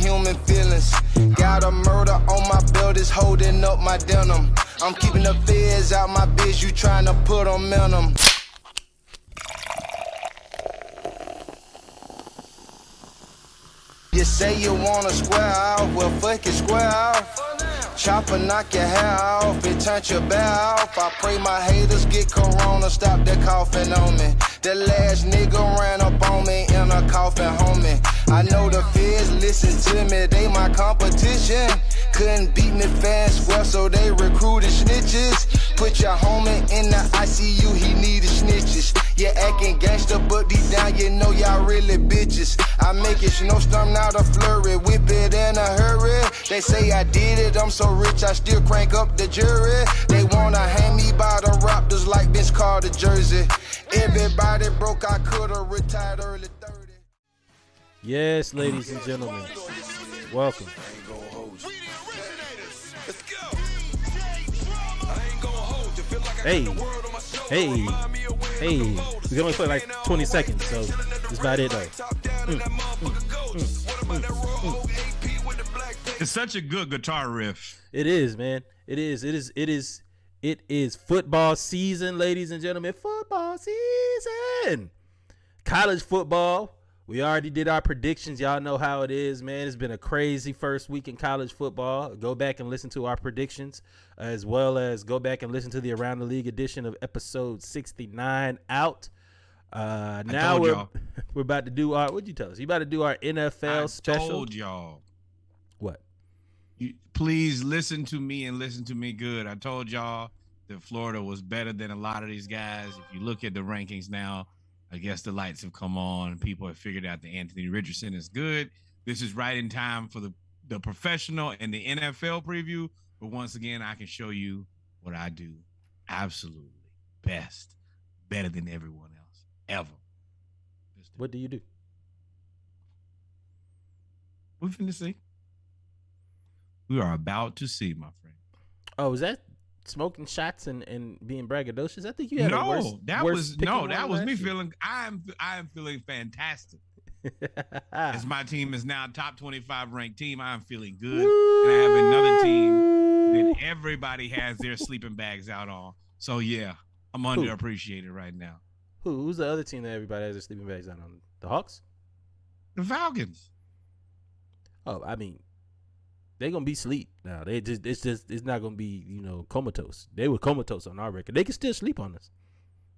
human feelings. Got a murder on my belt, it's holding up my denim. I'm keeping the feds out my bitch, you trying to put them in them. You say you wanna square out, well fuck it, square out. Chopper knock your hair off, it turn your bear off. I pray my haters get corona, stop that coughing on me. The last nigga ran up on me in a coffin, homie. I know the feds listen to me, they my competition. Couldn't beat me fast, well, so they recruited snitches. Put your homie in the ICU, he needed snitches. You acting gangster, but deep down you know y'all really bitches. I make it snowstorm, not a flurry, whip it in a hurry. They say I did it, I'm so rich, I still crank up the jury. They wanna hang me by the Raptors like Vince Carter jersey. Everybody broke, I could've retired early 30. Yes, ladies and gentlemen, welcome. Hey, we only play like 20 seconds, so that's about it though. It's such a good guitar riff. It is, man. It is football season, ladies and gentlemen. Football season. College football. We already did our predictions. Y'all know how it is, man. It's been a crazy first week in college football. Go back and listen to our predictions, as well as go back and listen to the Around the League edition of episode 69 out. Now we're about to do our, what'd you tell us? You about to do our NFL special? I told y'all. What? Please listen to me and listen to me good. I told y'all that Florida was better than a lot of these guys. If you look at the rankings now, I guess the lights have come on. People have figured out that Anthony Richardson is good. This is right in time for the professional and the NFL preview. But once again, I can show you what I do absolutely best, better than everyone else, ever. What do you do? We're finna see. We are about to see, my friend. Oh, is that smoking shots and being braggadocious? I think you had that was me feeling. I am feeling fantastic. As my team is now top 25 ranked team, I am feeling good. And I have another team that everybody has their sleeping bags out on. So yeah, I'm underappreciated right now. Who's the other team that everybody has their sleeping bags out on? The Hawks? The Falcons. Oh, I mean, they're gonna be sleep now. It's not gonna be, comatose. They were comatose on our record. They can still sleep on us.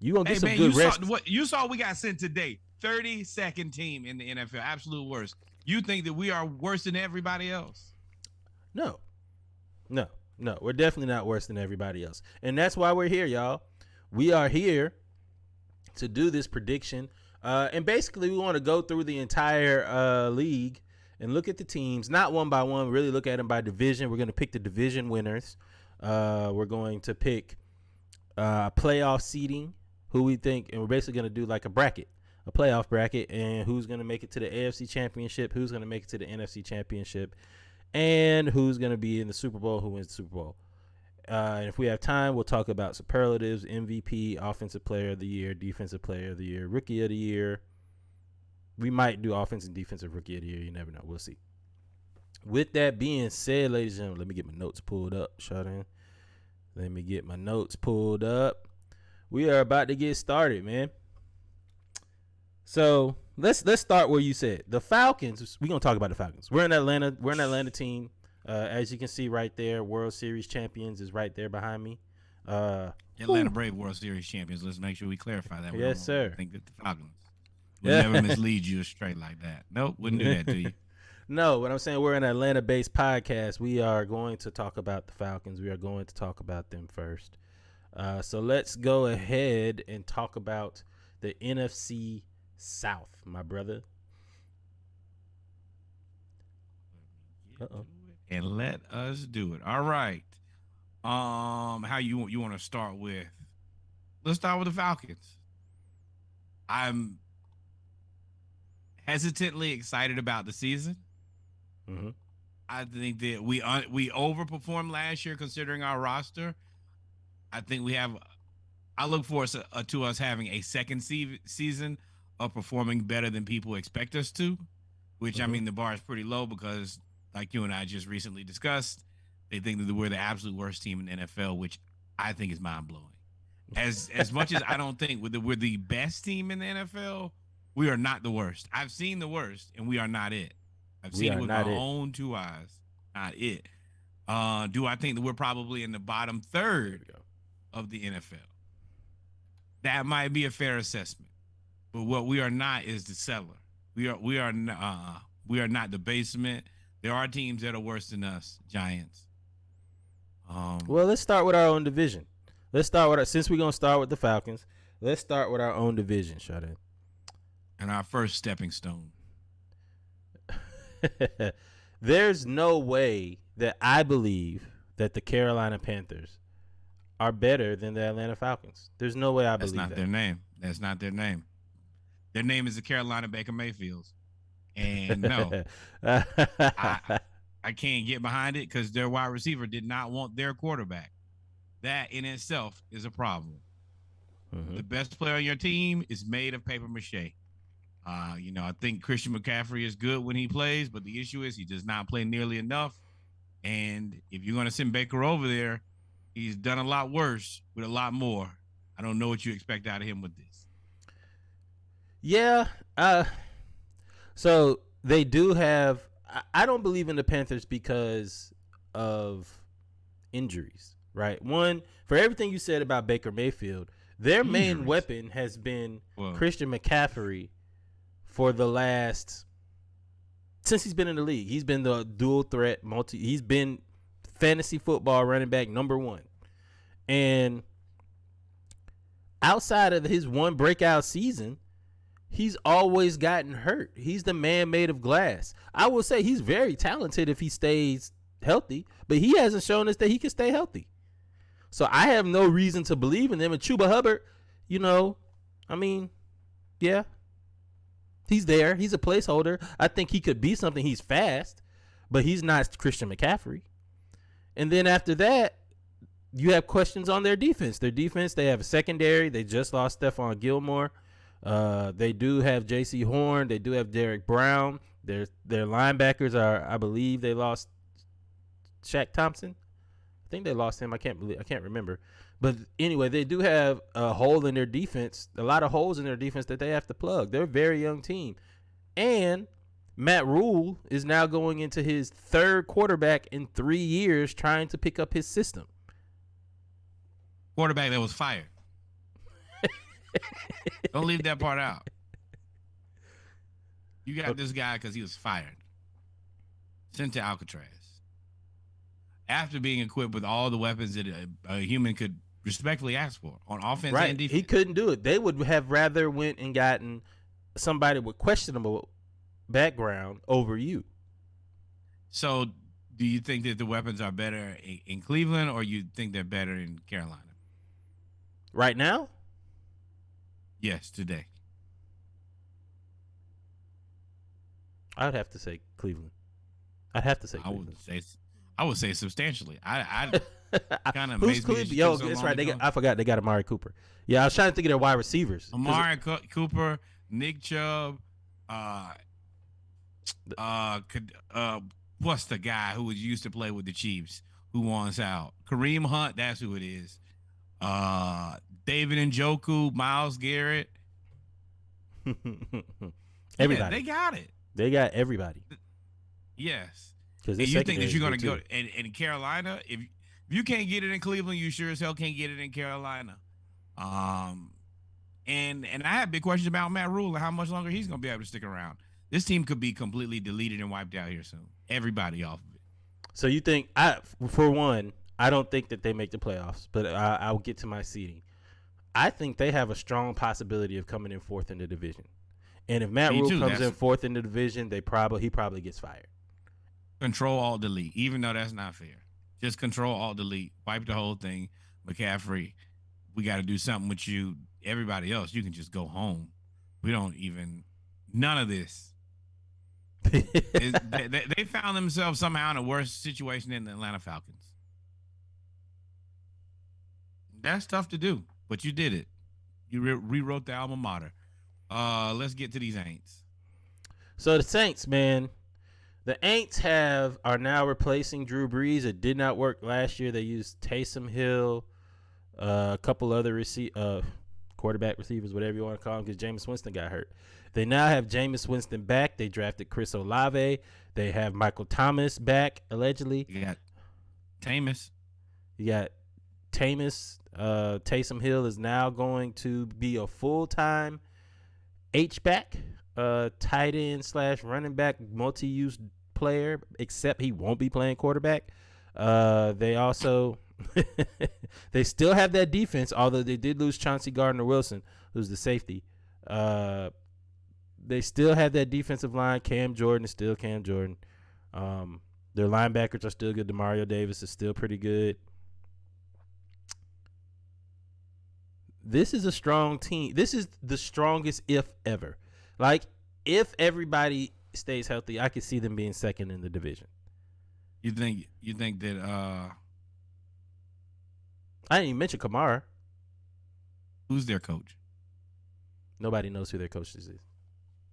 You gonna get some good rest. You saw we got sent today. 32nd team in the NFL, absolute worst. You think that we are worse than everybody else? No, we're definitely not worse than everybody else, and that's why we're here, y'all. We are here to do this prediction, and basically we want to go through the entire league and look at the teams, not one by one, really look at them by division. We're going to pick the division winners. We're going to pick playoff seeding, who we think, and we're basically going to do like a playoff bracket, and who's going to make it to the AFC Championship, who's going to make it to the NFC Championship, and who's going to be in the Super Bowl, who wins the Super Bowl. And if we have time, we'll talk about superlatives, MVP, Offensive Player of the Year, Defensive Player of the Year, Rookie of the Year. We might do offensive and defensive rookie of the year. You never know. We'll see. With that being said, ladies and gentlemen, let me get my notes pulled up. Let me get my notes pulled up. We are about to get started, man. So let's start where you said. The Falcons, we're going to talk about the Falcons. We're an Atlanta team. As you can see right there, World Series champions is right there behind me. Atlanta Brave World Series champions. Let's make sure we clarify that. Yes, sir. I think that the Falcons would never mislead you straight like that. Nope, wouldn't do that to you. No, what I'm saying, we're an Atlanta-based podcast. We are going to talk about the Falcons. We are going to talk about them first. So let's go ahead and talk about the NFC South, my brother. And let us do it. All right. How you want to start with? Let's start with the Falcons. I'm hesitantly excited about the season. Mm-hmm. I think that we overperformed last year considering our roster. I think I look forward to us having a second season of performing better than people expect us to. which I mean the bar is pretty low because, like you and I just recently discussed, they think that we're the absolute worst team in the NFL, which I think is mind blowing. As much as I don't think we're the best team in the NFL, we are not the worst. I've seen the worst, and we are not it. I've We seen it are with not my it. own two eyes. Not it. Do I think that we're probably in the bottom third of the NFL? That might be a fair assessment. But what we are not is the cellar. We are not the basement. There are teams that are worse than us, Giants. Well, let's start with our own division. Let's start with since we're gonna start with the Falcons. Let's start with our own division, Shut and our first stepping stone. There's no way that I believe that the Carolina Panthers are better than the Atlanta Falcons. There's no way I believe that. That's not their name. That's not their name. Their name is the Carolina Baker Mayfields. And no, I can't get behind it because their wide receiver did not want their quarterback. That in itself is a problem. The best player on your team is made of paper mache. I think Christian McCaffrey is good when he plays, but the issue is he does not play nearly enough. And if you're going to send Baker over there, he's done a lot worse with a lot more. I don't know what you expect out of him with this. Yeah. So they do have. I don't believe in the Panthers because of injuries, right? One, for everything you said about Baker Mayfield, their main weapon has been Christian McCaffrey for the last, since he's been in the league. He's been the dual threat he's been fantasy football running back number one. And outside of his one breakout season, he's always gotten hurt. He's the man made of glass. I will say he's very talented if he stays healthy, but he hasn't shown us that he can stay healthy. So I have no reason to believe in them. And Chuba Hubbard, yeah, he's there. He's a placeholder. I think he could be something. He's fast, but he's not Christian McCaffrey. And then after that, you have questions on their defense. They have a secondary. They just lost Stephon Gilmore. They do have J.C. Horn. They do have Derek Brown. Their linebackers are, I believe, they lost Shaq Thompson. I think they lost him. I can't remember. But anyway, they do have a hole in their defense, a lot of holes in their defense that they have to plug. They're a very young team. And Matt Rule is now going into his third quarterback in 3 years trying to pick up his system. Quarterback that was fired. Don't leave that part out. You got this guy because he was fired. Sent to Alcatraz. After being equipped with all the weapons that a human could respectfully ask for on offense and defense. He couldn't do it. They would have rather went and gotten somebody with questionable background over you. So do you think that the weapons are better in Cleveland, or you think they're better in Carolina? Right now? Yes, today. I would have to say Cleveland. I'd have to say Cleveland. I would say substantially. I kind of who's Cleveland? Yo, that's right. I forgot they got Amari Cooper. Yeah, I was trying to think of their wide receivers. Amari Cooper, Nick Chubb, what's the guy who used to play with the Chiefs who wants out? Kareem Hunt, that's who it is. David Njoku, Myles Garrett. Everybody. Yeah, they got it. They got everybody. Yes. And you think that you're going to go in Carolina? If you can't get it in Cleveland, you sure as hell can't get it in Carolina. And I have big questions about Matt Rule and how much longer he's going to be able to stick around. This team could be completely deleted and wiped out here soon. Everybody off of it. So you think, for one, I don't think that they make the playoffs, but I'll get to my seeding. I think they have a strong possibility of coming in fourth in the division. And if Matt Rule comes in fourth in the division, he probably gets fired. Control, Alt, Delete, even though that's not fair. Just Control, Alt, Delete, wipe the whole thing. McCaffrey, we got to do something with you. Everybody else, you can just go home. We don't even, none of this. They found themselves somehow in a worse situation than the Atlanta Falcons. That's tough to do, but you did it. You rewrote the alma mater. Let's get to these Aints. So the Saints, man, the Aints are now replacing Drew Brees. It did not work last year. They used Taysom Hill, a couple other quarterback receivers, whatever you want to call them, because Jameis Winston got hurt. They now have Jameis Winston back. They drafted Chris Olave. They have Michael Thomas back, allegedly. You got Tamus. You got Tamus. Taysom Hill is now going to be a full-time H-back, tight end / running back, multi-use player, except he won't be playing quarterback. They also they still have that defense, although they did lose Chauncey Gardner-Wilson, who's the safety. They still have that defensive line. Cam Jordan is still Cam Jordan. Their linebackers are still good. Demario Davis is still pretty good. This is a strong team. This is the strongest if ever. Like, if everybody stays healthy, I could see them being second in the division. You think that I didn't even mention Kamara. who's their coach? Nobody knows who their coach is.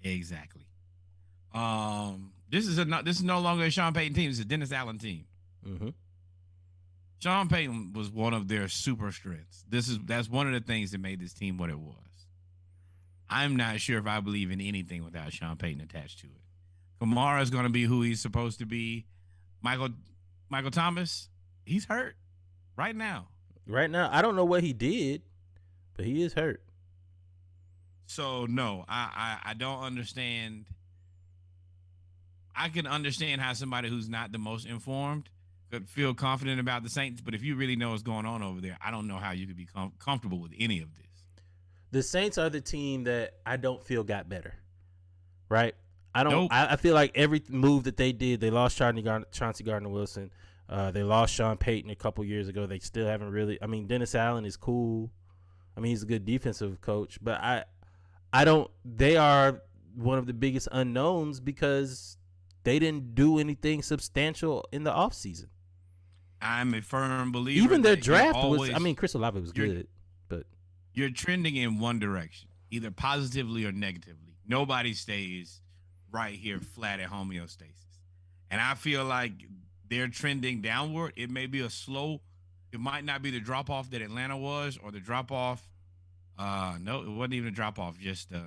Exactly. This is no longer a Sean Payton team. It's a Dennis Allen team. Mm-hmm. Sean Payton was one of their super strengths. That's one of the things that made this team what it was. I'm not sure if I believe in anything without Sean Payton attached to it. Kamara is going to be who he's supposed to be. Michael Thomas, he's hurt right now. Right now, I don't know what he did, but he is hurt. So no, I don't understand. I can understand how somebody who's not the most informed could feel confident about the Saints, but if you really know what's going on over there, I don't know how you could be comfortable with any of this. The Saints are the team that I don't feel got better, right? I don't. Nope. I feel like every move that they did, they lost Chauncey Gardner-Wilson. They lost Sean Payton a couple years ago. They still haven't really. I mean, Dennis Allen is cool. I mean, he's a good defensive coach, but I don't. They are one of the biggest unknowns because they didn't do anything substantial in the offseason. I'm a firm believer. Even their that draft always, was. I mean, Chris Olave was good, but you're trending in one direction, either positively or negatively. Nobody stays right here flat at homeostasis, and I feel like they're trending downward. It may be a slow. It might not be the drop off that Atlanta was, or the drop off. No, it wasn't even a drop off. Just the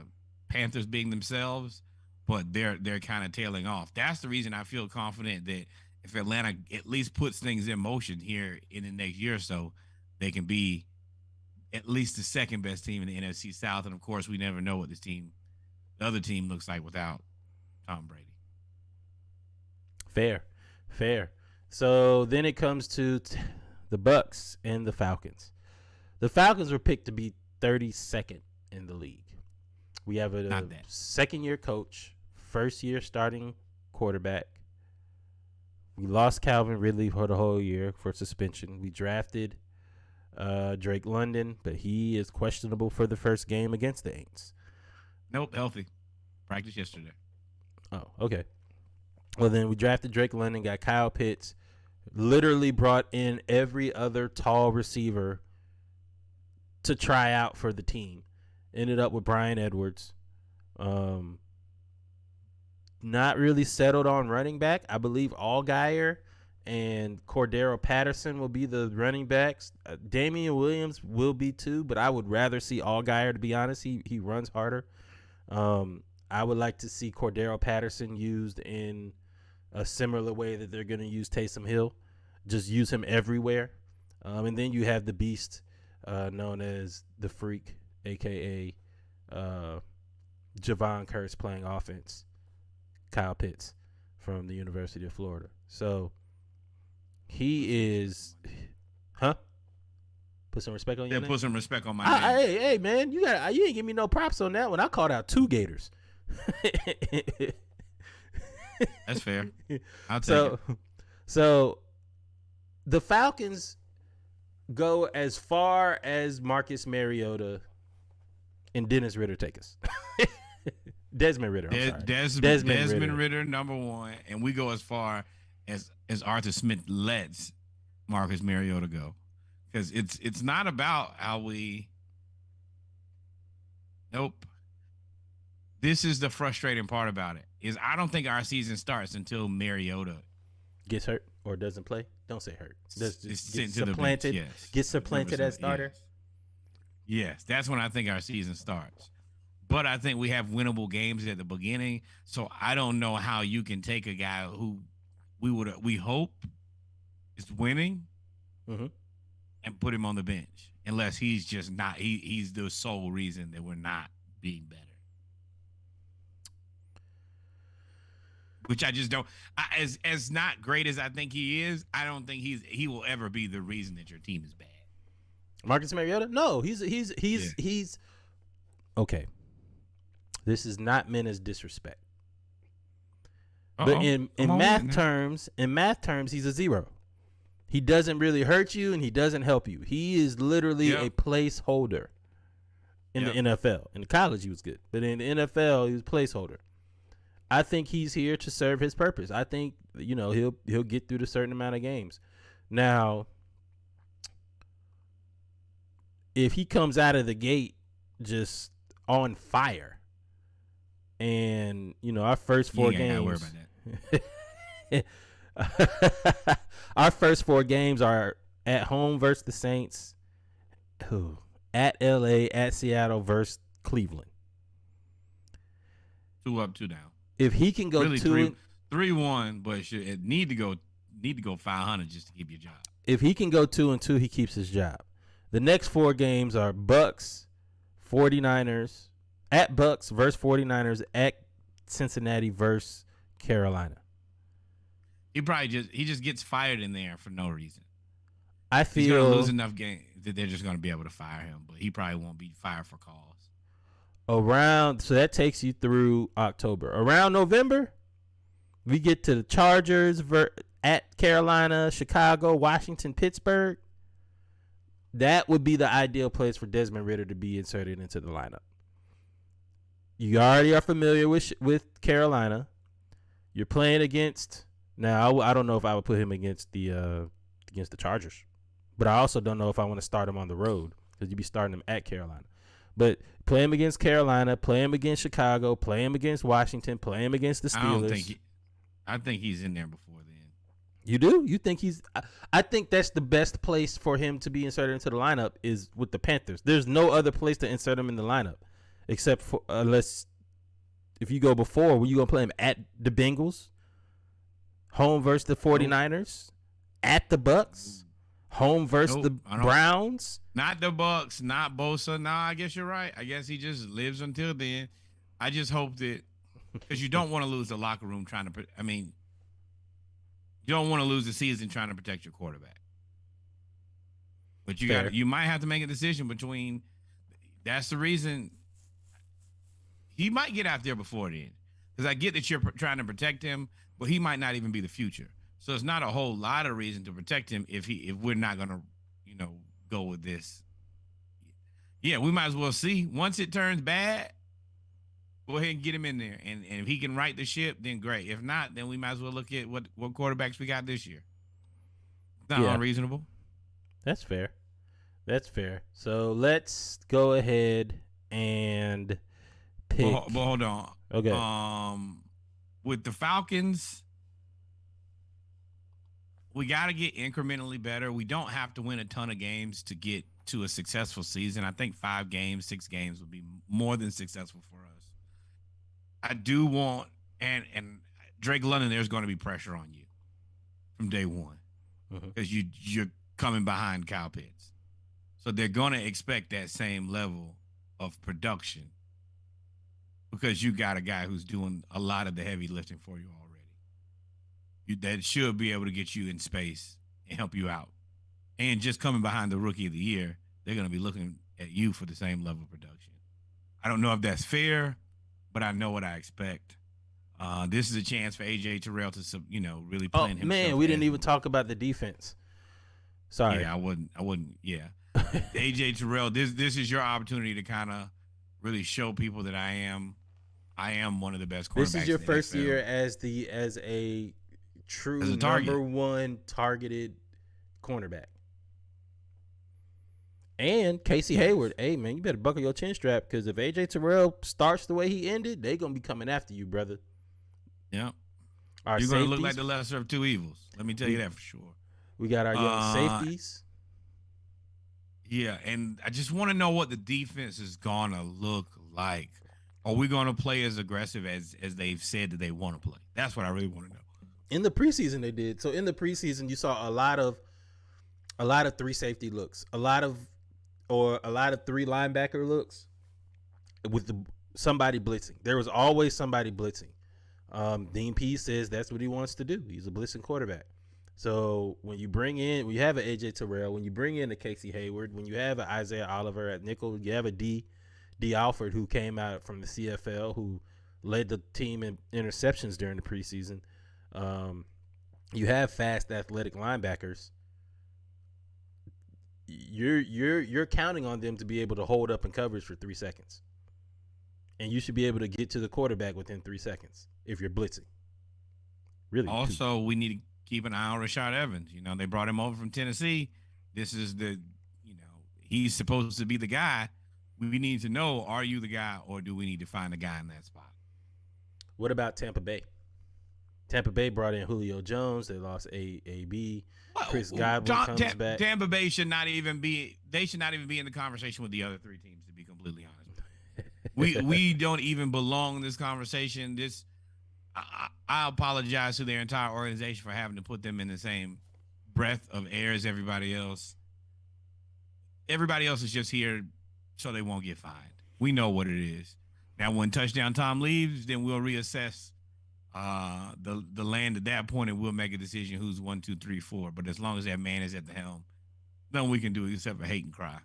Panthers being themselves, but they're kind of tailing off. That's the reason I feel confident that if Atlanta at least puts things in motion here in the next year or so, they can be at least the second best team in the NFC South. And of course, we never know what the other team looks like without Tom Brady. Fair. So then it comes to the Bucks and the Falcons. The Falcons were picked to be 32nd in the league. We have a second-year coach, first-year starting quarterback. We lost Calvin Ridley for the whole year for suspension. We drafted Drake London, but he is questionable for the first game against the Aints. Nope, healthy. Practiced yesterday. Oh, okay. Well, then we drafted Drake London, got Kyle Pitts, literally brought in every other tall receiver to try out for the team. Ended up with Brian Edwards. Not really settled on running back. I believe Allgeier and Cordero Patterson will be the running backs. Damian Williams will be too, but I would rather see Allgeier, to be honest. He runs harder. I would like to see Cordero Patterson used in a similar way that they're going to use Taysom Hill. Just use him everywhere. And then you have the beast known as the Freak, a.k.a. Javon Curse playing offense. Kyle Pitts from the University of Florida. So he is, put some respect on your name. Put some respect on my name. Hey, man, you ain't give me no props on that one. I called out 2 Gators. That's fair. I'll take it. So the Falcons go as far as Marcus Mariota and Dennis Ritter take us. Desmond Ritter. Desmond Ritter, number 1, and we go as far as Arthur Smith lets Marcus Mariota go, because it's not about how we. Nope. This is the frustrating part about it. is I don't think our season starts until Mariota Gets hurt or doesn't play. Don't say hurt. is Just sent get to the bench. supplanted. Yes. Get supplanted as starter. Yes, that's when I think our season starts. But I think we have winnable games at the beginning. So I don't know how you can take a guy who we hope is winning Mm-hmm. and put him on the bench unless he's just not. He's the sole reason that we're not being better. Which I just don't. As not great as I think he is, I don't think he will ever be the reason that your team is bad. Marcus Mariota? No, he's okay. This is not meant as disrespect. But in math terms, he's a 0. He doesn't really hurt you and he doesn't help you. He is literally a placeholder in the NFL. In college he was good, but in the NFL he was a placeholder. I think he's here to serve his purpose. I think he'll get through a certain amount of games. Now, if he comes out of the gate just on fire, and our first 4 games, our first 4 games are at home versus the Saints, at LA, at Seattle versus Cleveland. 2 up, 2 down. If he can go really 3-1, but it need to go 500 just to keep your job. If he can go 2-2, he keeps his job. The next 4 games are Bucks, 49ers, at Bucks versus 49ers, at Cincinnati versus Carolina. He just gets fired in there for no reason. I feel he's gonna lose enough games that they're just gonna be able to fire him, but he probably won't be fired for cause. So that takes you through October. Around November, we get to the Chargers at Carolina, Chicago, Washington, Pittsburgh. That would be the ideal place for Desmond Ridder to be inserted into the lineup. You already are familiar with Carolina. You're playing against. Now, I don't know if I would put him against the Chargers, but I also don't know if I want to start him on the road because you'd be starting him at Carolina. But play him against Carolina, play him against Chicago, play him against Washington, play him against the Steelers. I think he's in there before then. You do? You think he's? I think that's the best place for him to be inserted into the lineup is with the Panthers. There's no other place to insert him in the lineup except for unless if you go before, were you gonna play him at the Bengals, home versus the 49ers, at the Bucks, home versus the Browns? Not the Bucks, not Bosa. Nah, I guess you're right. I guess he just lives until then. I just hope that because you don't want to lose the locker room trying to. I mean, you don't want to lose the season trying to protect your quarterback. But you might have to make a decision between. That's the reason. He might get out there before then, because I get that you're trying to protect him, but he might not even be the future. So it's not a whole lot of reason to protect him if we're not gonna, go with this. Yeah, we might as well see. Once it turns bad, go ahead and get him in there. And if he can right the ship, then great. If not, then we might as well look at what quarterbacks we got this year. It's not unreasonable. That's fair. So let's go ahead and pick. But hold on. Okay. With the Falcons, we got to get incrementally better. We don't have to win a ton of games to get to a successful season. I think 5 games, 6 games would be more than successful for us. I do want, and Drake London, there's going to be pressure on you from day one because you're coming behind Kyle Pitts. So they're going to expect that same level of production because you got a guy who's doing a lot of the heavy lifting for you already. That should be able to get you in space and help you out. And just coming behind the rookie of the year, they're going to be looking at you for the same level of production. I don't know if that's fair, but I know what I expect. This is a chance for AJ Terrell to, really play himself. Man, we didn't even talk about the defense. Sorry. Yeah, I wouldn't. Yeah. AJ Terrell, this is your opportunity to kind of really show people that I am one of the best cornerbacks. This is your in the first NFL. year as a true target. number 1 targeted cornerback. And Casey Hayward, hey man, you better buckle your chin strap because if AJ Terrell starts the way he ended, they're gonna be coming after you, brother. Yeah. Our You're going to safeties, look like the lesser of two evils. Let me tell you that for sure. we got our young safeties. Yeah, and I just want to know what the defense is going to look like. Are we going to play as aggressive as they've said that they want to play? That's what I really want to know. In the preseason, they did. So in the preseason, you saw a lot of three safety looks, a lot of three linebacker looks with somebody blitzing. There was always somebody blitzing. Dean P says that's what he wants to do. He's a blitzing quarterback. So when you have an AJ Terrell, when you bring in a Casey Hayward, when you have an Isaiah Oliver at nickel, you have a D Alford who came out from the CFL who led the team in interceptions during the preseason. You have fast athletic linebackers. You're counting on them to be able to hold up in coverage for 3 seconds. And you should be able to get to the quarterback within 3 seconds if you're blitzing. Really. Also, we need to keep an eye on Rashad Evans. You know, they brought him over from Tennessee. This is he's supposed to be the guy. We need to know, are you the guy or do we need to find a guy in that spot? What about Tampa Bay? Tampa Bay brought in Julio Jones. They lost AB. Chris Godwin comes back. Tampa Bay should not even be in the conversation with the other three teams, to be completely honest. We don't even belong in this conversation. I apologize to their entire organization for having to put them in the same breath of air as everybody else. Everybody else is just here so they won't get fined. We know what it is. Now, when Touchdown Tom leaves, then we'll reassess the land at that point, and we'll make a decision who's 1, 2, 3, 4. But as long as that man is at the helm, nothing we can do except for hate and cry.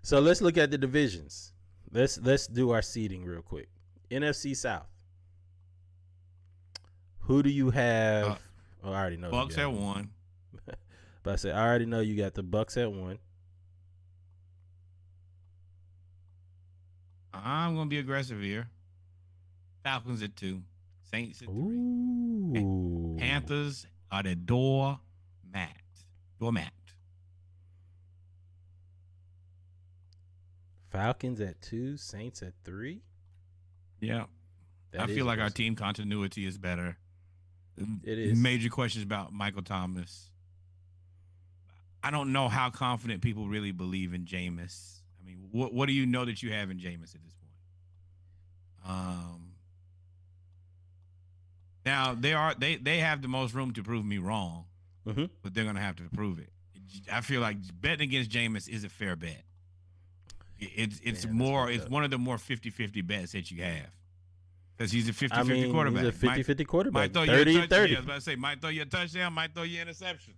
So let's look at the divisions. Let's do our seeding real quick. NFC South. Who do you have? I already know. Bucks at 1. But I said I already know you got the Bucks at 1. I'm gonna be aggressive here. Falcons at 2. Saints at 3. Ooh. Panthers are the doormat. Falcons at 2. Saints at 3. Yeah. I feel like our team continuity is better. It is. Major questions about Michael Thomas. I don't know how confident people really believe in Jameis. I mean, what do you know that you have in Jameis at this point? Now they have the most room to prove me wrong, but they're gonna have to prove it. I feel like betting against Jameis is a fair bet. It's one of the more 50-50 bets that you have. Because he's a 50-50 quarterback. He's a 50-50 quarterback. Might throw 30 you a 30. I was about to say, might throw you a touchdown, might throw you an interception.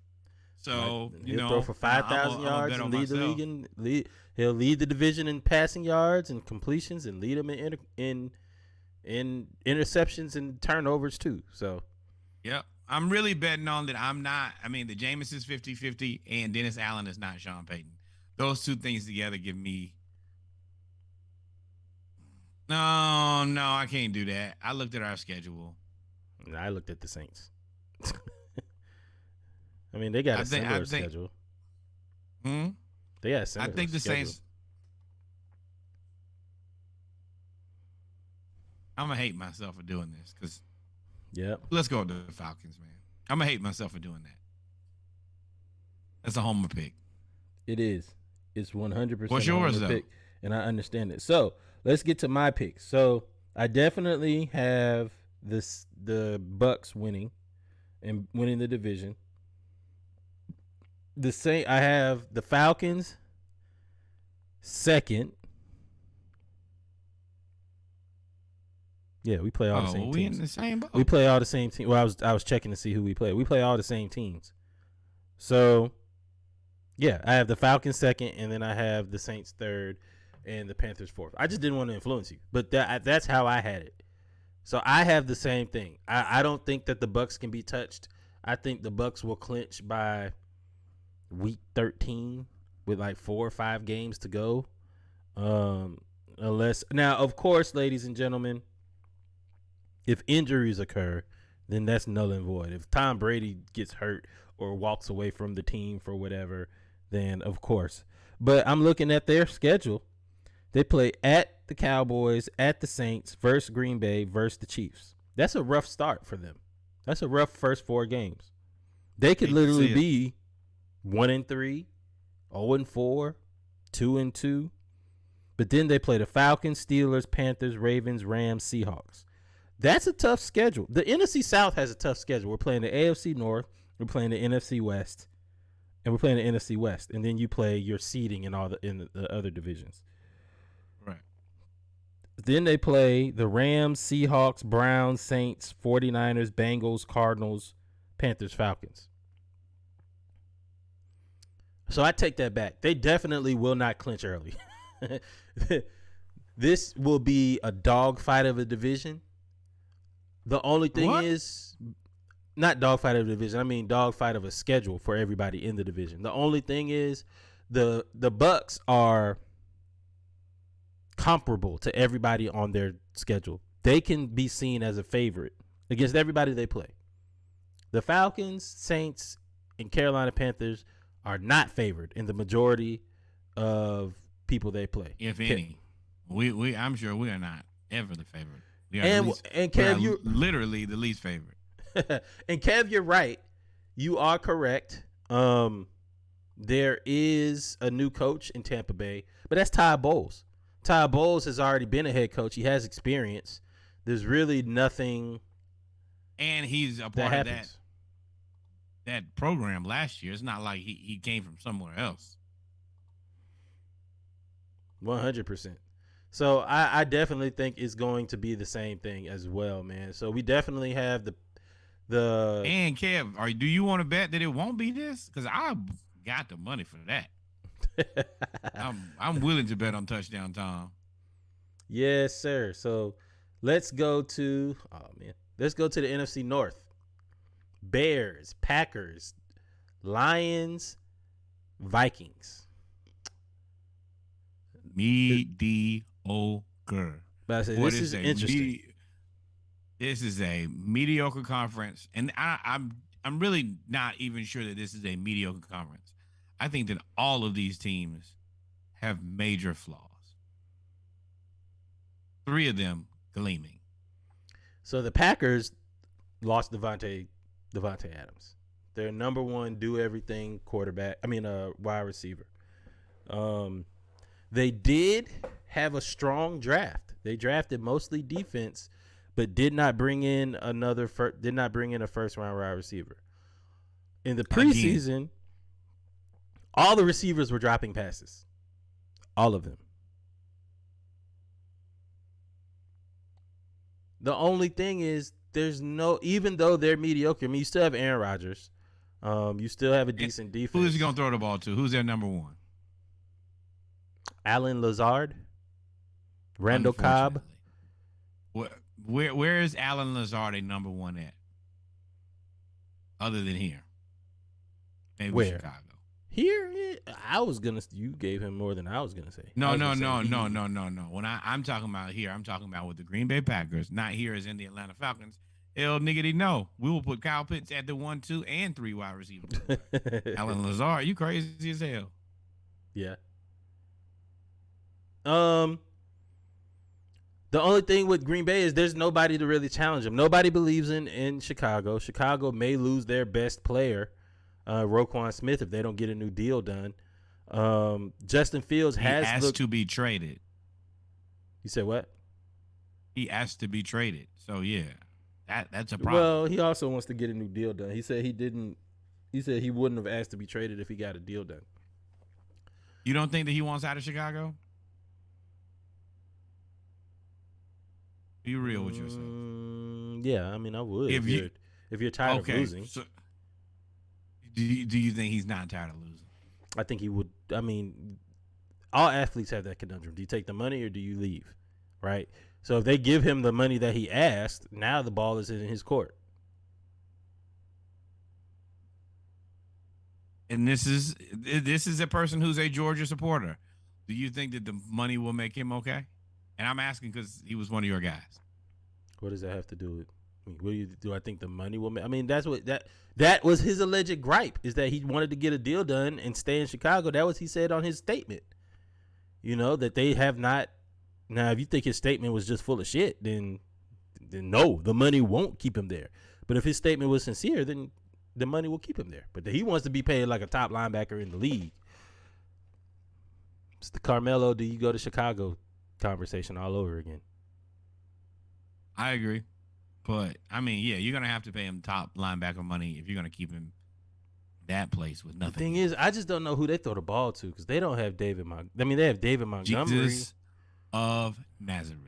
So, he'll throw for 5,000 yards and lead the league. He'll lead the division in passing yards and completions and lead them in interceptions and turnovers too. So, yep. I'm really betting on that. The Jameis is 50-50 and Dennis Allen is not Sean Payton. Those two things together give me. No, I can't do that. I looked at our schedule. I looked at the Saints. I mean, they got a similar schedule. They got a similar I think the schedule. Saints. I'm gonna hate myself for doing this because. Yep. Let's go to the Falcons, man. I'm gonna hate myself for doing that. That's a homer pick. It is. It's 100%. What's yours though? Pick, and I understand it. So let's get to my picks. So I definitely have the Bucks winning and winning the division. I have the Falcons second. Yeah, we play all the same teams. We in the same boat. We play all the same team. Well, I was checking to see who we play. We play all the same teams. So, yeah, I have the Falcons second, and then I have the Saints third, and the Panthers fourth. I just didn't want to influence you, but that's how I had it. So I have the same thing. I don't think that the Bucks can be touched. I think the Bucks will clinch by week 13 with like 4 or 5 games to go. Unless now, of course, ladies and gentlemen, if injuries occur, then that's null and void. If Tom Brady gets hurt or walks away from the team for whatever, then of course. But I'm looking at their schedule. They play at at the Cowboys, at the Saints, versus Green Bay, versus the Chiefs. That's a rough start for them. That's a rough first 4 games. They could literally be 1-3, 0-4, 2-2. But then they play the Falcons, Steelers, Panthers, Ravens, Rams, Seahawks. That's a tough schedule. The NFC South has a tough schedule. We're playing the AFC North, we're playing the NFC West, and we're playing the NFC West. And then you play your seeding in the other divisions. Right. Then they play the Rams, Seahawks, Browns, Saints, 49ers, Bengals, Cardinals, Panthers, Falcons. So I take that back. They definitely will not clinch early. This will be a dogfight of a division. The only thing is, not dogfight of a division, I mean dogfight of a schedule for everybody in the division. The only thing is the Bucks are comparable to everybody on their schedule. They can be seen as a favorite against everybody they play. The Falcons, Saints, and Carolina Panthers are not favored in the majority of people they play. If any. I'm sure we are not ever the favorite. And Kev, you literally the least favorite. And Kev, you're right. You are correct. There is a new coach in Tampa Bay, but that's Todd Bowles. Todd Bowles has already been a head coach. He has experience. There's really nothing. And he's a part of that program last year. It's not like he came from somewhere else. 100%. So I definitely think it's going to be the same thing as well, man. So we definitely have the And Kev, do you want to bet that it won't be this? Because I got the money for that. I'm willing to bet on touchdown Tom. Yes, sir. So let's go to the NFC North. Bears, Packers, Lions, Vikings. Mediocre. But I say, this is interesting. This is a mediocre conference, and I'm really not even sure that this is a mediocre conference. I think that all of these teams have major flaws. 3 of them gleaming. So the Packers lost Devontae Adams. Their number 1 do everything wide receiver. They did have a strong draft. They drafted mostly defense, but did not bring in a first round wide receiver. In the preseason, all the receivers were dropping passes. All of them. The only thing is even though they're mediocre, I mean, you still have Aaron Rodgers. You still have a decent defense. Who's he going to throw the ball to? Who's their number 1? Allen Lazard, Randall Cobb. Where is Allen Lazard a number 1 at? Other than here, maybe where? Chicago. Here, you gave him more than I was gonna say. No. When I'm talking about here, I'm talking about with the Green Bay Packers, not here as in the Atlanta Falcons. Hell, niggity, no. We will put Kyle Pitts at the 1, 2, and 3 wide receivers. Allen Lazard, you crazy as hell. Yeah. The only thing with Green Bay is there's nobody to really challenge them. Nobody believes in Chicago. Chicago may lose their best player, Roquan Smith, if they don't get a new deal done. Justin Fields has asked to be traded. You said what? He asked to be traded. So yeah, that's a problem. Well, he also wants to get a new deal done. He said he wouldn't have asked to be traded if he got a deal done. You don't think that he wants out of Chicago? Be real with yourself. Yeah, I mean, I would. If you're tired of losing. So do you think he's not tired of losing? I think he would. I mean, all athletes have that conundrum. Do you take the money or do you leave? Right? So if they give him the money that he asked, now the ball is in his court. And this is a person who's a Georgia supporter. Do you think that the money will make him okay? And I'm asking because he was one of your guys. What does that have to do with? Do I think the money will make? I mean, that was his alleged gripe, is that he wanted to get a deal done and stay in Chicago. That was he said on his statement. You know, that they have not Now, if you think his statement was just full of shit, then no, the money won't keep him there. But if his statement was sincere, then the money will keep him there. But he wants to be paid like a top linebacker in the league. It's the Carmelo, do you go to Chicago conversation all over again. I agree. But, I mean, yeah, you're going to have to pay him top linebacker money if you're going to keep him that place with nothing. The thing is, I just don't know who they throw the ball to because they don't have David they have David Montgomery. Jesus of Nazareth.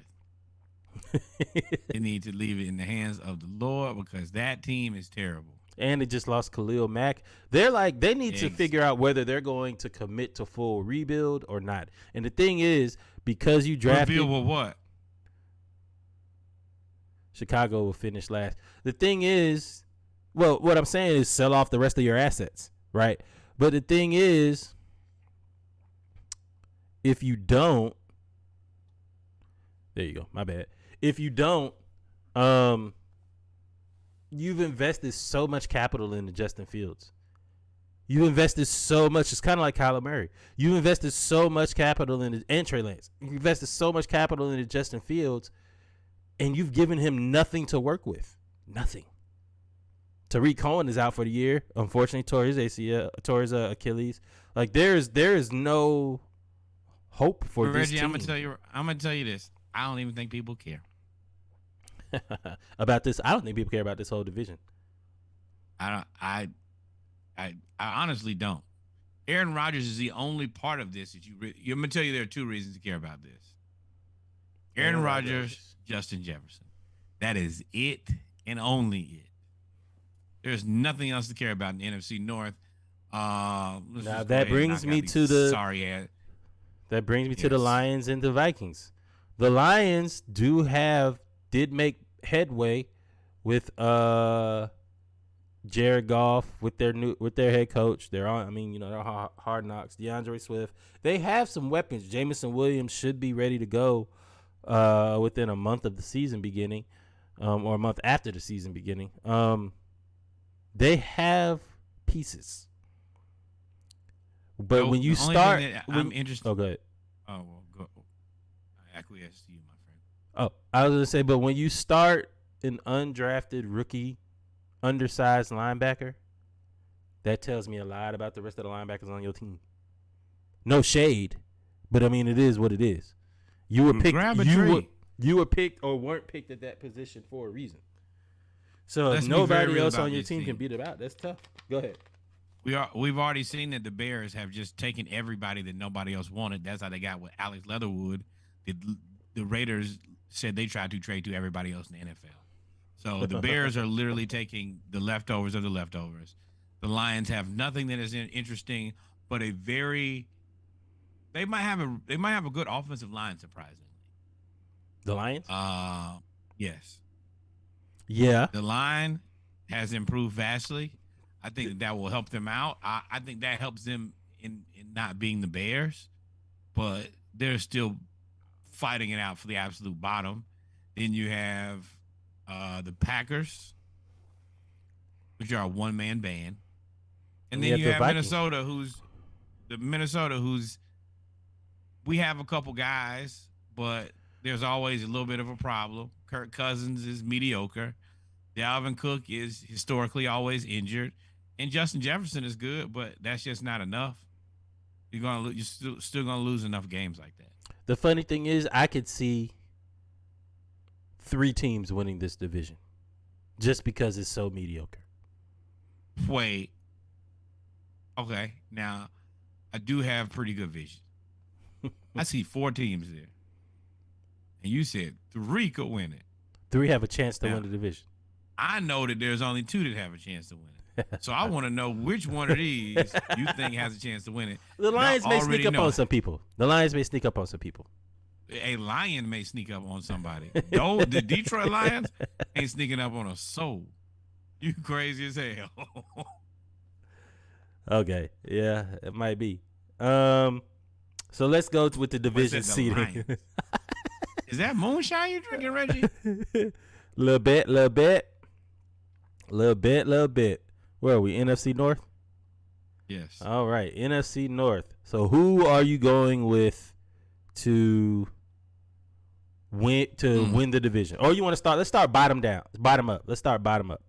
They need to leave it in the hands of the Lord because that team is terrible. And they just lost Khalil Mack. They need to figure out whether they're going to commit to full rebuild or not. And the thing is, because you drafted... Rebuild with what? Chicago will finish last. The thing is, well, what I'm saying is sell off the rest of your assets, right? But the thing is, if you don't... There you go. My bad. If you don't, you've invested so much capital into Justin Fields. You've invested so much. It's kind of like Kyler Murray. You've invested so much capital into and Trey Lance. You've invested so much capital into Justin Fields, and you've given him nothing to work with. Nothing. Tariq Cohen is out for the year. Unfortunately, tore his ACL, tore his Achilles. Like there is no hope for this Reggie, team. I'm gonna tell you this. I don't even think people care about this. I don't think people care about this whole division. I honestly don't. Aaron Rodgers is the only part of this that I'm gonna tell you there are two reasons to care about this. Aaron Rodgers, Justin Jefferson. That is it and only it. There's nothing else to care about in the NFC North. Now that brings me to the That brings me to the Lions and the Vikings. The Lions did make headway with Jared Goff with their head coach. They're Hard Knocks. DeAndre Swift. They have some weapons. Jameson Williams should be ready to go within a month of the season beginning, or a month after the season beginning. They have pieces, but when you start, I'm interested. Oh, go ahead. Oh, well, go. I acquiesce to you, my friend. Oh, I was gonna say, but when you start an undrafted rookie, undersized linebacker, that tells me a lot about the rest of the linebackers on your team. No shade, but I mean it is what it is. You were picked. You were picked or weren't picked at that position for a reason. So if nobody else on your team can beat it out, that's tough. Go ahead. We've already seen that the Bears have just taken everybody that nobody else wanted. That's how they got with Alex Leatherwood. The Raiders said they tried to trade to everybody else in the NFL. So the Bears are literally taking the leftovers of the leftovers. The Lions have nothing that is interesting, but they might have a good offensive line, surprisingly. The Lions? Yes. Yeah. The line has improved vastly. I think that will help them out. I think that helps them in not being the Bears, but they're still fighting it out for the absolute bottom. Then you have the Packers, which are a one-man band. And then you have Minnesota, who's we have a couple guys, but there's always a little bit of a problem. Kirk Cousins is mediocre. Dalvin Cook is historically always injured. And Justin Jefferson is good, but that's just not enough. You're still gonna lose enough games like that. The funny thing is, I could see 3 teams winning this division, just because it's so mediocre. Wait. Okay, now I do have pretty good vision. I see 4 teams there, and you said 3 could win it. 3 have a chance to win the division. I know that there's only 2 that have a chance to win it. So I want to know which one of these you think has a chance to win it. The Lions may sneak up on some people. A lion may sneak up on somebody. No, the Detroit Lions ain't sneaking up on a soul. You crazy as hell. Okay. Yeah, it might be. So let's go with the division seeding. Is that moonshine you drinking, Reggie? Little bit. Where are we? NFC North? Yes. All right, NFC North. So who are you going with to win the division. Or you want to start? Let's start bottom down, bottom up. Let's start bottom up.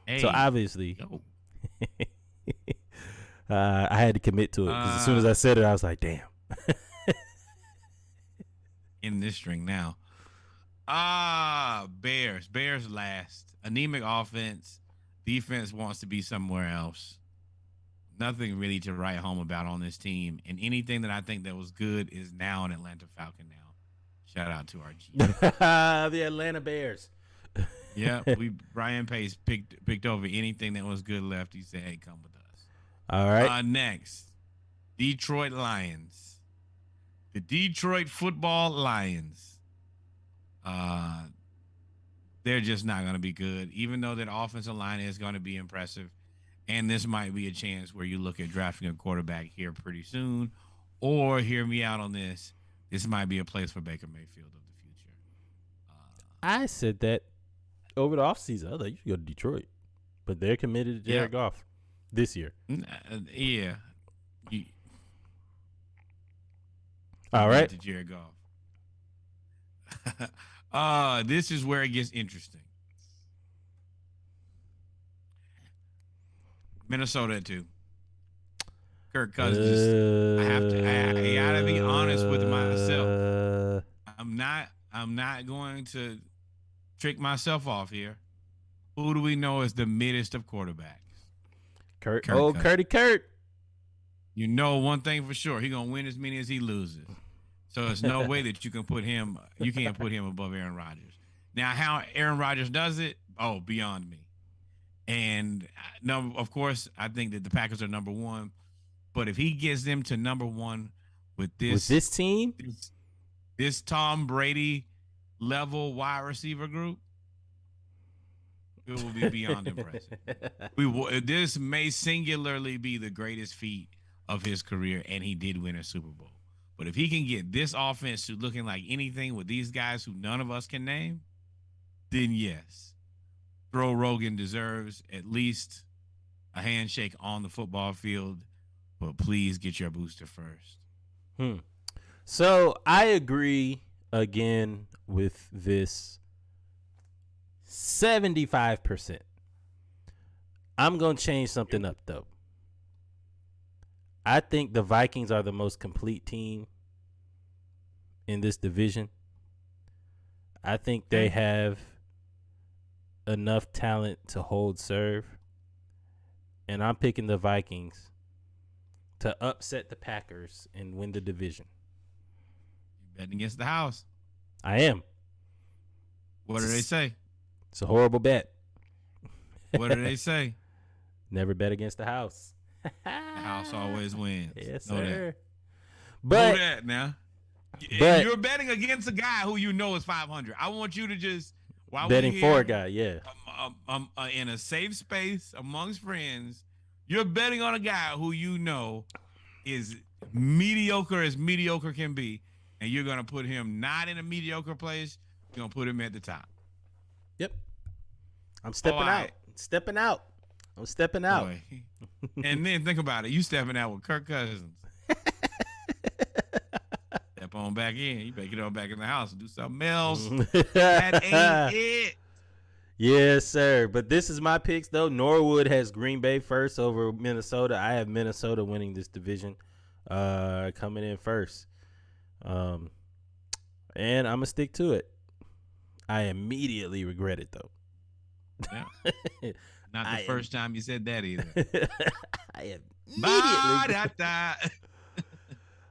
Hey, so obviously, I had to commit to it because as soon as I said it, I was like, damn. In this string now. Bears. Bears last. Anemic offense. Defense wants to be somewhere else. Nothing really to write home about on this team. And anything that I think that was good is now an Atlanta Falcon now. Shout out to our GM. The Atlanta Bears. Yeah, Brian Pace picked over anything that was good left. He said, hey, come with us. All right. Next, Detroit Lions. The Detroit Football Lions. They're just not going to be good, even though that offensive line is going to be impressive. And this might be a chance where you look at drafting a quarterback here pretty soon. Or hear me out on this. This might be a place for Baker Mayfield of the future. I said that over the offseason. I was like, you should go to Detroit. But they're committed to Jared Goff this year. Yeah. All right. To Jared Goff. This is where it gets interesting. Minnesota too. Kirk Cousins. I gotta be honest with myself. I'm not going to trick myself off here. Who do we know is the middest of quarterbacks? Kurt. Kurt. You know one thing for sure. He's gonna win as many as he loses. So there's no way that you can't put him above Aaron Rodgers. Now, how Aaron Rodgers does it, beyond me. And no, of course, I think that the Packers are number one. But if he gets them to number one with this team, this Tom Brady level wide receiver group, it will be beyond impressive. This may singularly be the greatest feat of his career, and he did win a Super Bowl. But if he can get this offense to looking like anything with these guys who none of us can name, then yes, Joe Rogan deserves at least a handshake on the football field. But please get your booster first. So I agree again with this 75%. I'm going to change something up, though. I think the Vikings are the most complete team in this division. I think they have enough talent to hold serve. And I'm picking the Vikings to upset the Packers and win the division. You're betting against the house. I am. What do they say? It's a horrible bet. What do they say? Never bet against the house. The house always wins. Yes, know sir. That. But know that now. But you're betting against a guy who you know is 500. I want you to just betting for a guy, yeah. In a safe space amongst friends, you're betting on a guy who you know is mediocre as mediocre can be, and you're gonna put him not in a mediocre place. You're gonna put him at the top. Yep. I'm stepping out. I'm stepping out. Boy. And then think about it. You stepping out with Kirk Cousins. Step on back in. You better get on back in the house and do something else. That ain't it. Yes, sir. But this is my picks, though. Norwood has Green Bay first over Minnesota. I have Minnesota winning this division, coming in first. And I'm going to stick to it. I immediately regret it, though. Yeah. Not the first time you said that either. I immediately.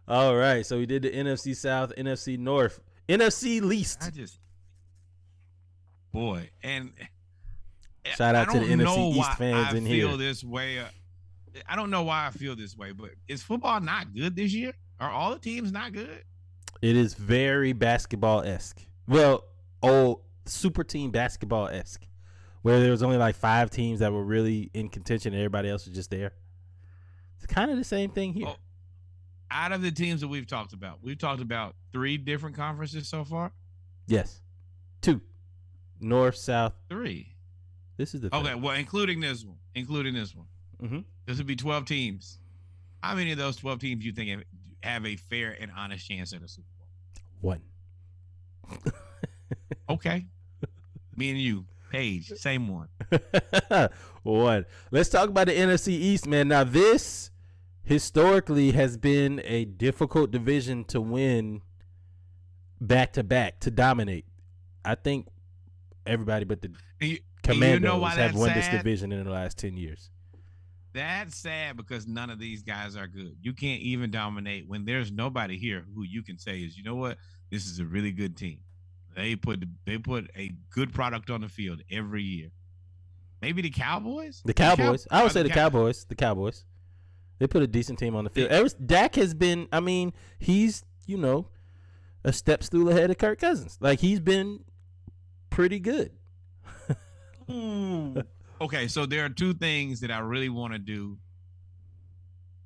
All right. So we did the NFC South, NFC North, NFC least. Boy, and shout out to the NFC East fans in here. I don't know why I feel this way, but is football not good this year? Are all the teams not good? It is very basketball-esque. Well, old super team basketball-esque, where there was only like 5 teams that were really in contention and everybody else was just there. It's kind of the same thing here. Out of the teams that we've talked about 3 different conferences so far? Yes. 2. North, South. 3. This is the third. Okay, well, including this one. Mm-hmm. This would be 12 teams. How many of those 12 teams you think have a fair and honest chance at a Super Bowl? 1. Okay. Me and you, Paige, same one. One. Let's talk about the NFC East, man. Now, this historically has been a difficult division to win back to back, to dominate. I think everybody but the Commandos you know why have that's won sad? this division in the last 10 years. That's sad because none of these guys are good. You can't even dominate when there's nobody here who you can say is, you know what, this is a really good team. They put a good product on the field every year. Maybe the Cowboys. The Cowboys. I would say the Cowboys. The Cowboys. They put a decent team on the field. Dak has been. I mean, he's a step stool ahead of Kirk Cousins. Like, he's been pretty good. Okay, so there are two things that I really want to do.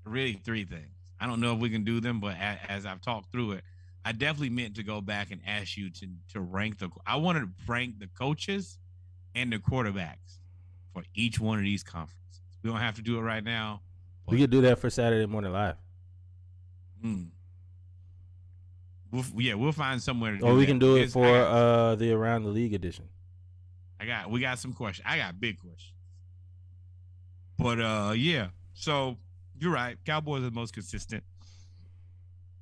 Really, three things. I don't know if we can do them, but as I've talked through it, I definitely meant to go back and ask you to rank I want to rank the coaches and the quarterbacks for each one of these conferences. We don't have to do it right now. We could do that for Saturday Morning Live. We'll find somewhere to do or we that. can do it for the Around the League edition. We got some questions. I got big questions. But yeah. So you're right. Cowboys are the most consistent.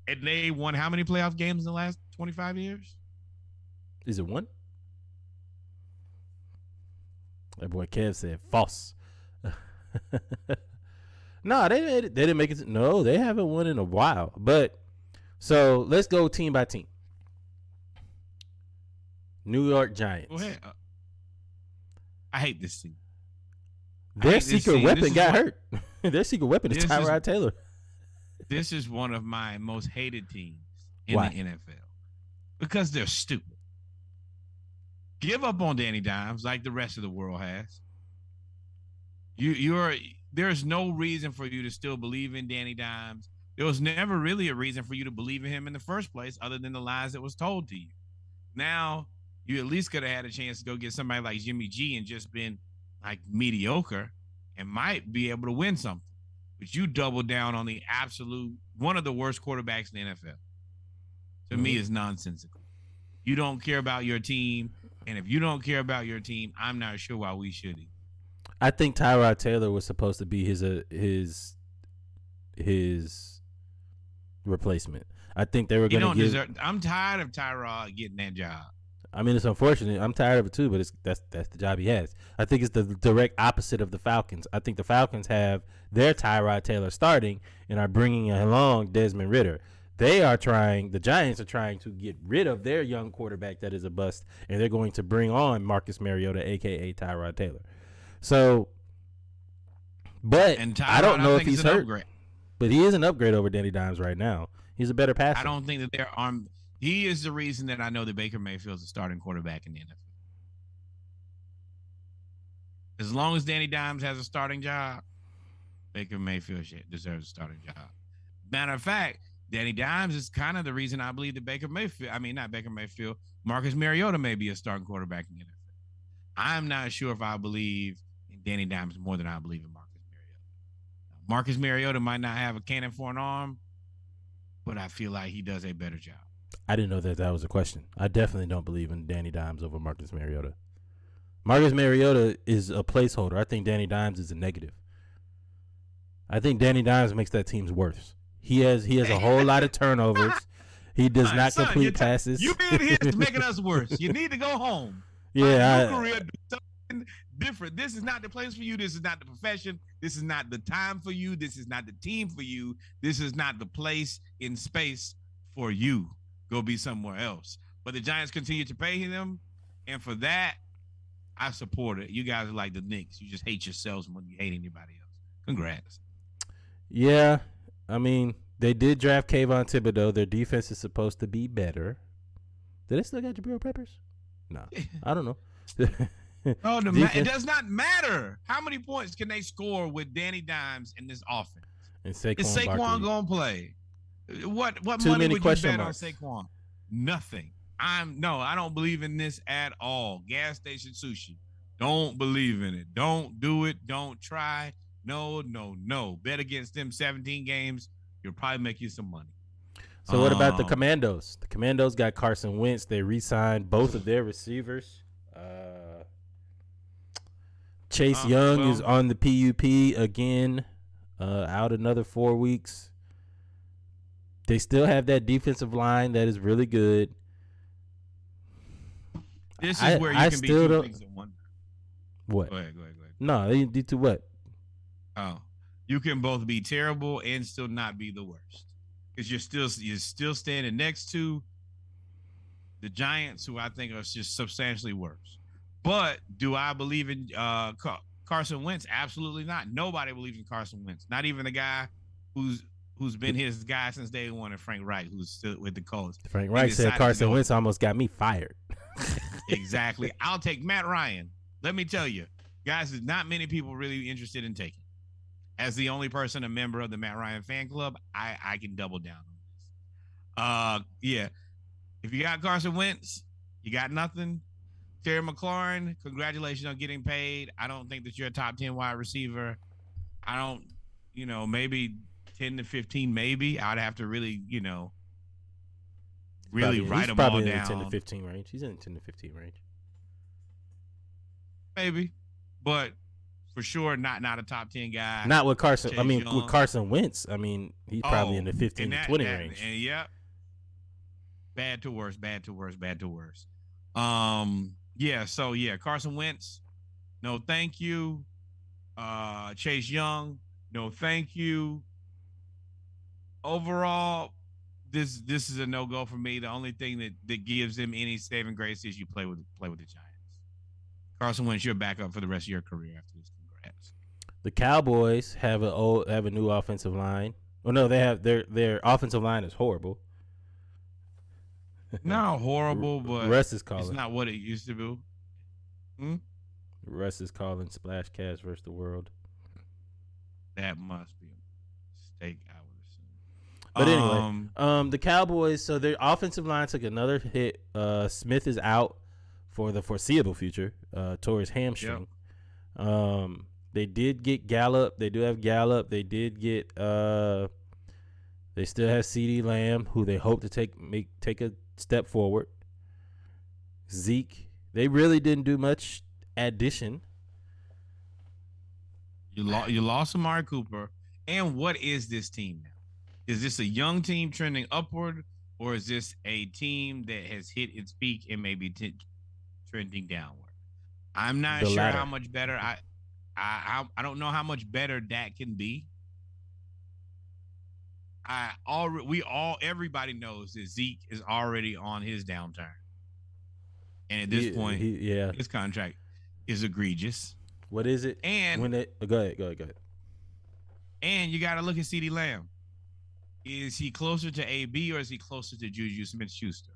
And they won how many playoff games in the last 25 years? Is it one? That boy Kev said false. No, they didn't make it. No, they haven't won in a while. But so let's go team by team. New York Giants. Go ahead. I hate this team. Their secret weapon got hurt. Their secret weapon is Tyrod Taylor. This is one of my most hated teams in Why? the NFL because they're stupid. Give up on Danny Dimes like the rest of the world has. There's no reason for you to still believe in Danny Dimes. There was never really a reason for you to believe in him in the first place other than the lies that was told to you. Now, you at least could have had a chance to go get somebody like Jimmy G and just been like mediocre and might be able to win something. But you doubled down on the absolute one of the worst quarterbacks in the NFL. To me, is nonsensical. You don't care about your team, and if you don't care about your team, I'm not sure why we should. I think Tyrod Taylor was supposed to be his replacement. I think they were going to give. I'm tired of Tyrod getting that job. I mean, it's unfortunate. I'm tired of it too, but that's the job he has. I think it's the direct opposite of the Falcons. I think the Falcons have their Tyrod Taylor starting and are bringing along Desmond Ridder. The Giants are trying to get rid of their young quarterback that is a bust, and they're going to bring on Marcus Mariota, a.k.a. Tyrod Taylor. So, but Tyrod, I don't know if he's hurt. Upgrade. But he is an upgrade over Danny Dimes right now. He's a better passer. I don't think that they're armed. He is the reason that I know that Baker Mayfield is the starting quarterback in the NFL. As long as Danny Dimes has a starting job, Baker Mayfield deserves a starting job. Matter of fact, Danny Dimes is kind of the reason I believe that Marcus Mariota may be a starting quarterback in the NFL. I'm not sure if I believe in Danny Dimes more than I believe in Marcus Mariota. Marcus Mariota might not have a cannon for an arm, but I feel like he does a better job. I didn't know that was a question. I definitely don't believe in Danny Dimes over Marcus Mariota. Marcus Mariota is a placeholder. I think Danny Dimes is a negative. I think Danny Dimes makes that team's worse. He has a whole lot of turnovers. He does not complete passes. You being here is making us worse. You need to go home. Yeah, career, do something different. This is not the place for you. This is not the profession. This is not the time for you. This is not the team for you. This is not the place in space for you. Go be somewhere else. But the Giants continue to pay him, and for that, I support it. You guys are like the Knicks. You just hate yourselves when you hate anybody else. Congrats. Yeah, I mean, they did draft Kayvon Thibodeau. Their defense is supposed to be better. Do they still got Jabril Peppers? No, I don't know. It does not matter. How many points can they score with Danny Dimes in this offense? And Saquon is Saquon going to play? What Too money many would you bet marks. on Saquon? Nothing. I don't believe in this at all. Gas station sushi. Don't believe in it. Don't do it. Don't try. No. Bet against them 17 games. You'll probably make you some money. So what about the Commandos? The Commandos got Carson Wentz. They re-signed both of their receivers. Chase Young is on the PUP again, out another 4 weeks. They still have that defensive line that is really good. This is where you can be two things in one. What? Go ahead. No, they did to what? Oh, you can both be terrible and still not be the worst, because you're still standing next to the Giants, who I think are just substantially worse. But do I believe in Carson Wentz? Absolutely not. Nobody believes in Carson Wentz. Not even the guy who's been his guy since day one, and Frank Reich, who's still with the Colts. Frank Reich said Carson Wentz almost got me fired. Exactly. I'll take Matt Ryan. Let me tell you, guys, there's not many people really interested in taking. As the only person, a member of the Matt Ryan fan club, I can double down on this. Yeah. If you got Carson Wentz, you got nothing. Terry McLaurin, congratulations on getting paid. I don't think that you're a top 10 wide receiver. I don't, maybe 10 to 15, maybe. I'd have to really, write them all down. He's probably in the 10 to 15 range. He's in the 10 to 15 range. Maybe. But for sure, not a top 10 guy. Not with Carson. Chase Young. With Carson Wentz, he's probably in the 15 to 20 range. And yeah. Bad to worse. Carson Wentz, no thank you. Chase Young, no thank you. Overall, this is a no-go for me. The only thing that gives them any saving grace is you play with the Giants. Carson Wentz, you're back up for the rest of your career after this. Congrats. The Cowboys have a new offensive line. Well, no, they have their offensive line is horrible. Not horrible, but Russ is calling. It's not what it used to be. Russ is calling Splash Cast versus the world. That must be a mistake, I would assume. But anyway, the Cowboys, so their offensive line took another hit. Smith is out for the foreseeable future, tore his hamstring. Yep. They did get Gallup. They do have Gallup. They did get they still have CeeDee Lamb, who they hope to take a step forward. Zeke, they really didn't do much addition. You lost Amari Cooper. And what is this team now? Is this a young team trending upward, or is this a team that has hit its peak and maybe trending downward? I'm not sure how much better. I don't know how much better that can be. Everybody knows that Zeke is already on his downturn, and at this point, his contract is egregious. What is it? And go ahead. And you got to look at CeeDee Lamb. Is he closer to AB or is he closer to Juju Smith-Schuster?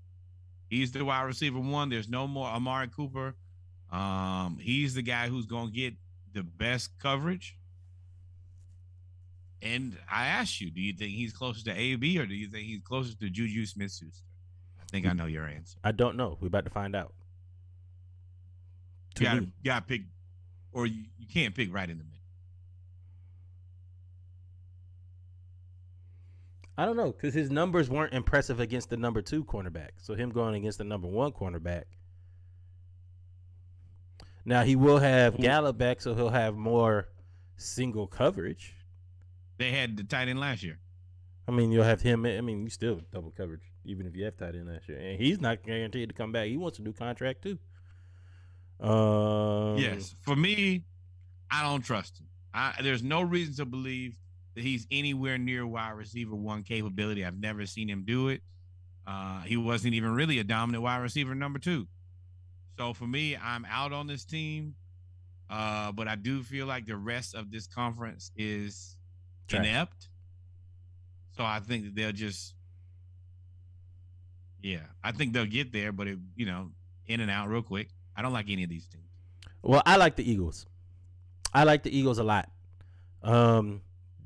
He's the wide receiver one. There's no more Amari Cooper. He's the guy who's going to get the best coverage. And I asked you, do you think he's closer to AB or do you think he's closer to Juju Smith-Schuster? I think I know your answer. I don't know. We're about to find out. You gotta pick, or you can't pick right in the middle. I don't know, because his numbers weren't impressive against the number 2 cornerback. So him going against the number 1 cornerback. Now he will have Gallup back, so he'll have more single coverage. They had the tight end last year. You'll have him. You still double coverage, even if you have tight end last year. And he's not guaranteed to come back. He wants a new contract, too. Yes. For me, I don't trust him. There's no reason to believe that he's anywhere near wide receiver 1 capability. I've never seen him do it. He wasn't even really a dominant wide receiver number 2. So for me, I'm out on this team. But I do feel like the rest of this conference is inept. So I think that they'll just, I think they'll get there, but in and out real quick. I don't like any of these teams. Well, I like the Eagles. I like the Eagles a lot.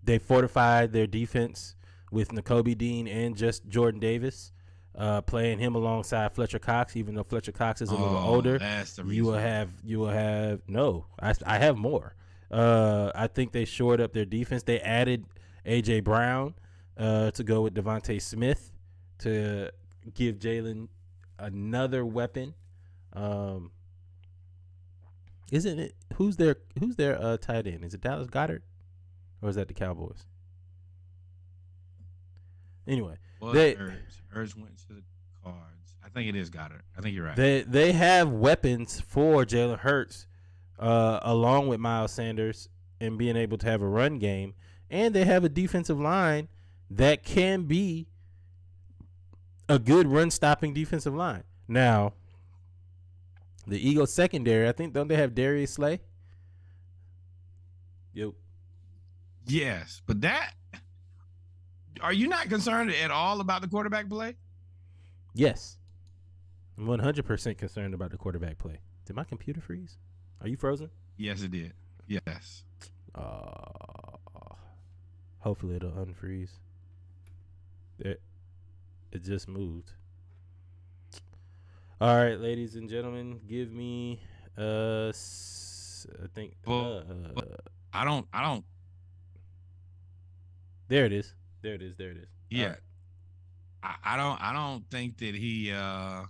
They fortified their defense with Nakobe Dean and just Jordan Davis, playing him alongside Fletcher Cox. Even though Fletcher Cox is a little older, that's the reason. You will have no. I have more. I think they shored up their defense. They added A.J. Brown to go with Devontae Smith. to give Jalen another weapon. Isn't it? Who's their tight end? Is it Dallas Goedert, or is that the Cowboys? Anyway, Well, they Ertz went to the Cards. I think it is Goddard. I think you're right. they have weapons for Jalen Hurts, along with Miles Sanders, and being able to have a run game, and they have a defensive line that can be a good run stopping defensive line. Now, the Eagles secondary, I think, don't they have Darius Slay? Yep. Yes, but are you not concerned at all about the quarterback play? Yes. I'm 100% concerned about the quarterback play. Did my computer freeze? Are you frozen? Yes, it did. Yes. Hopefully it'll unfreeze. It just moved. All right, ladies and gentlemen, give me I think I don't there it is. Yeah. Right. I don't think that he I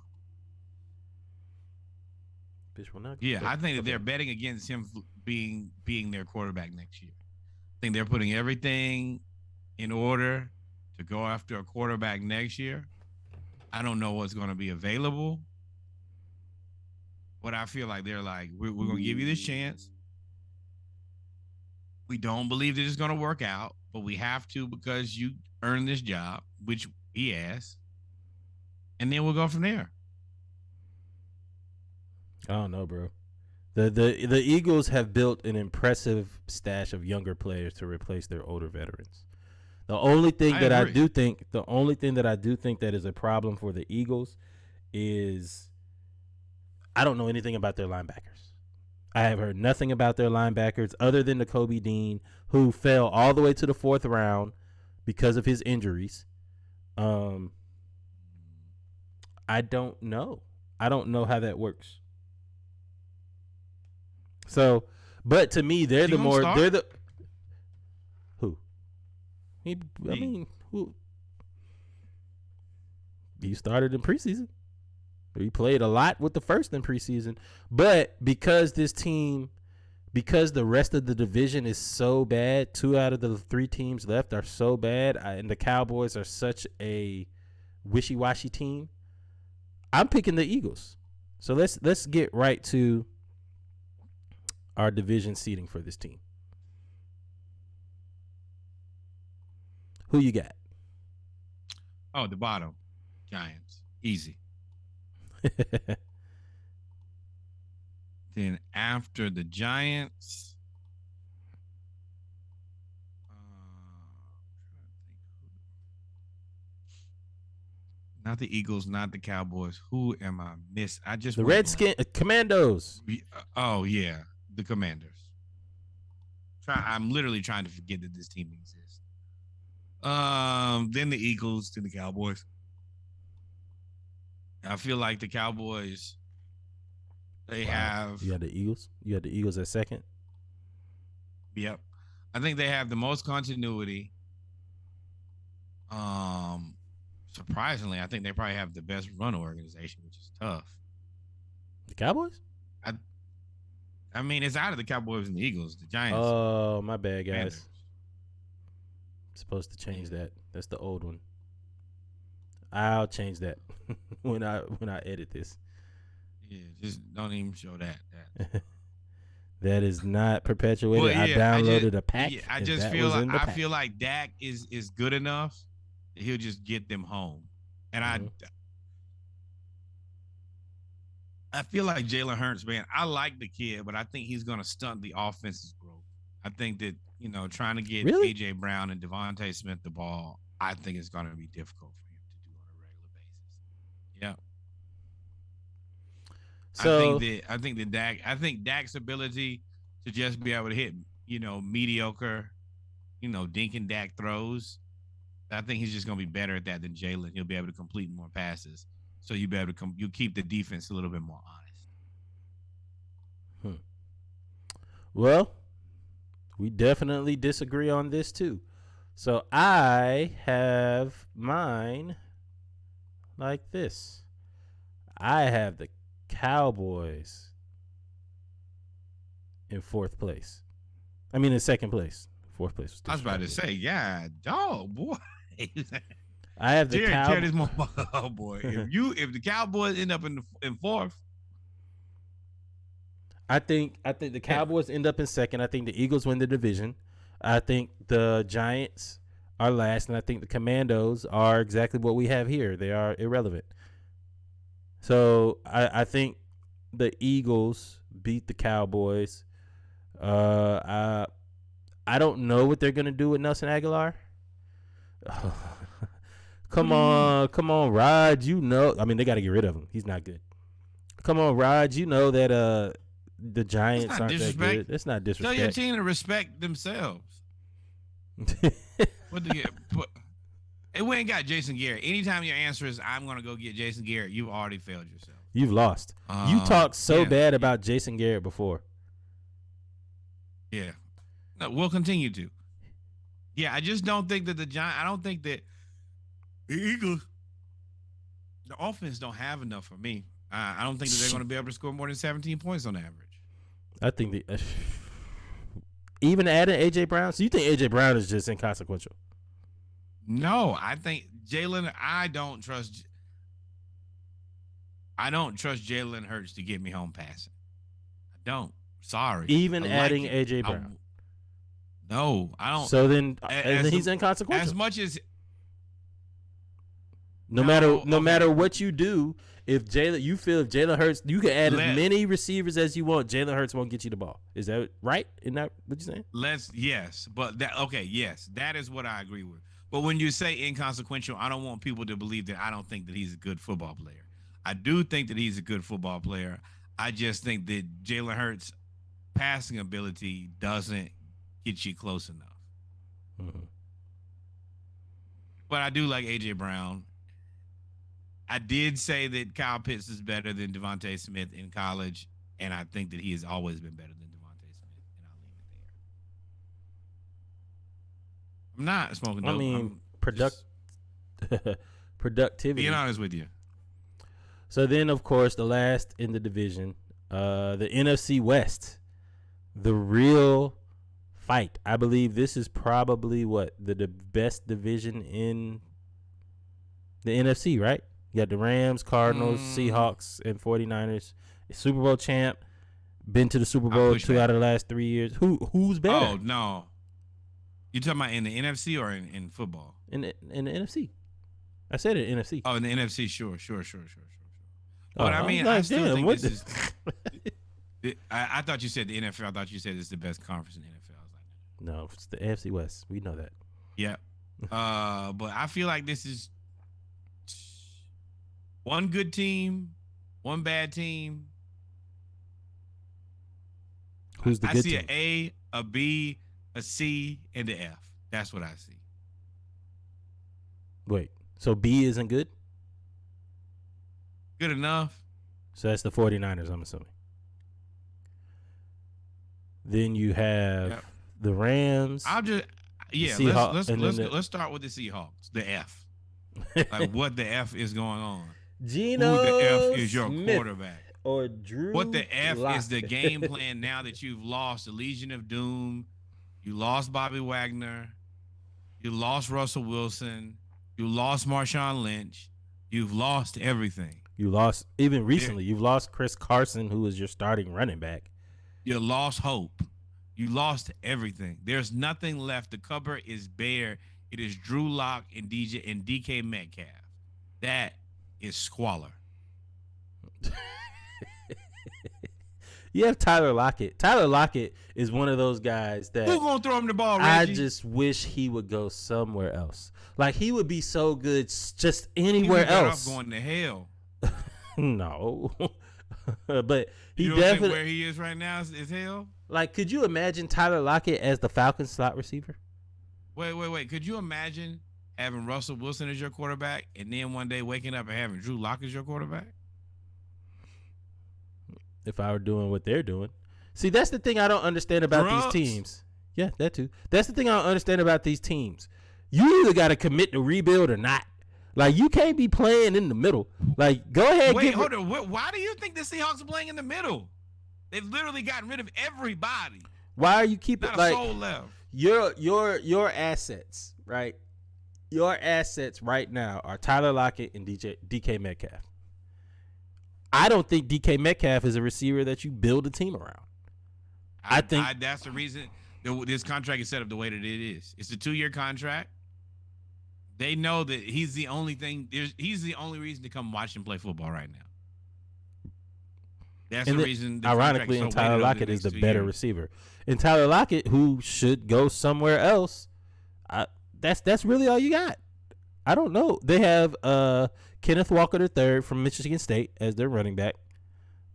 think that they're betting against him being their quarterback next year. I think they're putting everything in order to go after a quarterback next year. I don't know what's going to be available, but I feel like they're like, we're going to give you this chance. We don't believe that it's going to work out, but we have to because you earned this job, which he has, and then we'll go from there. I don't know, bro. The Eagles have built an impressive stash of younger players to replace their older veterans. The only thing that I do think that is a problem for the Eagles is I don't know anything about their linebackers. I have heard nothing about their linebackers other than the Kobe Dean, who fell all the way to the 4th round because of his injuries. I don't know. I don't know how that works. So, but to me, they're the who? Who? He started in preseason. He played a lot with the first in preseason, but because the rest of the division is so bad, 2 out of the 3 teams left are so bad, and the Cowboys are such a wishy-washy team, I'm picking the Eagles. So let's get right to our division seeding for this team. Who you got? Oh, the bottom. Giants. Easy. Then after the Giants, not the Eagles, not the Cowboys. Who am I miss? I just the Redskins, Commandos. Oh yeah, the Commanders. I'm literally trying to forget that this team exists. Then the Eagles, then the Cowboys. I feel like the Cowboys. They have. You had the Eagles. You had the Eagles at second. Yep, I think they have the most continuity. Surprisingly, I think they probably have the best run organization, which is tough. The Cowboys? I mean, it's out of the Cowboys and the Eagles. The Giants. Oh, my bad, guys. Supposed to change that. That's the old one. I'll change that when I edit this. Yeah, just don't even show that. That is not perpetuated. Well, yeah, I downloaded a pack. Yeah, I feel like Dak is good enough. He'll just get them home. And I feel like Jalen Hurts, man, I like the kid, but I think he's going to stunt the offense's growth. I think that, trying to get A.J. Brown and Devontae Smith the ball, I think it's going to be difficult for him to do on a regular basis. Yeah. So I think Dak's ability to just be able to hit, mediocre, dink and Dak throws, I think he's just going to be better at that than Jalen. He'll be able to complete more passes. So you'll be able to you keep the defense a little bit more honest. Well, we definitely disagree on this too. So I have mine like this. I have the Cowboys in fourth place. I mean, in second place. Fourth place. I was about to say, yeah, dog, boy. I have the Cowboys. Oh boy, if the Cowboys end up in fourth, I think the Cowboys end up in second. I think the Eagles win the division. I think the Giants are last, and I think the Commandos are exactly what we have here. They are irrelevant. So I think the Eagles beat the Cowboys. I don't know what they're gonna do with Nelson Aguilar. Come on, Rod. You know, I mean, they got to get rid of him. He's not good. Come on, Rod. You know that the Giants aren't that good. It's not disrespect. Tell your team to respect themselves. What the and we ain't got Jason Garrett. Anytime your answer is I'm gonna go get Jason Garrett, you've already failed yourself. You've lost. You talked so bad about Jason Garrett before. Yeah. No, we'll continue to. Yeah, I just don't think that I don't think that the Eagles, the offense don't have enough for me. I don't think that they're going to be able to score more than 17 points on average. I think even adding A.J. Brown. So you think A.J. Brown is just inconsequential? No, I think Jalen. I don't trust Jalen Hurts to get me home passing. I don't. Sorry. Even adding A.J. Brown. No, I don't. So then, he's inconsequential. As much as no matter what you do, if Jalen Hurts, you can add as many receivers as you want. Jalen Hurts won't get you the ball. Is that right? Isn't that what you're saying? Yes, but that is what I agree with. But when you say inconsequential, I don't want people to believe that I don't think that he's a good football player. I do think that he's a good football player. I just think that Jalen Hurts' passing ability doesn't get you close enough. Mm-hmm. But I do like A.J. Brown. I did say that Kyle Pitts is better than Devontae Smith in college, and I think that he has always been better than Devontae Smith, and I'll leave it there. I'm not smoking dope. I mean, productivity. Being honest with you. So then, of course, the last in the division, the NFC West, the real fight. I believe this is probably the best division in the NFC, right? You got the Rams, Cardinals, Seahawks, and 49ers. Super Bowl champ. Been to the Super Bowl 2 out of the last 3 years. Who's better? Oh, no. You talking about in the NFC or in football? In the NFC. I said it, NFC. Oh, in the NFC, sure. But I mean, I still think this is... I thought you said the NFL. I thought you said it's the best conference in the NFL. I was like, no, it's the AFC West. We know that. Yeah. But I feel like this is one good team, one bad team. Who's the good team? I see an A, a B, a C, and an F. That's what I see. Wait, so B isn't good? Good enough. So that's the 49ers, I'm assuming. Then you have the Rams. Let's start with the Seahawks. The F. Like what the F is going on? Geno Who the F is your Smith quarterback? Or Drew? What the F Lock. is the game plan now that you've lost the Legion of Doom? You lost Bobby Wagner. You lost Russell Wilson. You lost Marshawn Lynch. You've lost everything. You lost, even recently, you've lost Chris Carson, who was your starting running back. You lost hope. You lost everything. There's nothing left. The cupboard is bare. It is Drew Lock and DK Metcalf. That is squalor. You have Tyler Lockett. Tyler Lockett is one of those guys that who's gonna throw him the ball, Reggie? I just wish he would go somewhere else. Like he would be so good just anywhere else. Off going to hell. No. But he you definitely think where he is right now is hell. Like, could you imagine Tyler Lockett as the Falcons slot receiver? Wait. Could you imagine having Russell Wilson as your quarterback and then one day waking up and having Drew Lock as your quarterback? If I were doing what they're doing. See, that's the thing I don't understand about these teams. Yeah, that too. That's the thing I don't understand about these teams. You either got to commit to rebuild or not. Like, you can't be playing in the middle. Like, go ahead. Wait, hold on. Why do you think the Seahawks are playing in the middle? They've literally gotten rid of everybody. Why are you keeping Not a like soul left. your assets, right? Your assets right now are Tyler Lockett and DK Metcalf. I don't think DK Metcalf is a receiver that you build a team around. I think that's the reason this contract is set up the way that it is. It's a 2-year contract. They know that he's the only thing. He's the only reason to come watch him play football right now. That's the reason. Ironically, and Tyler Lockett is the better receiver. And Tyler Lockett, who should go somewhere else, that's really all you got. I don't know. They have Kenneth Walker III from Michigan State as their running back.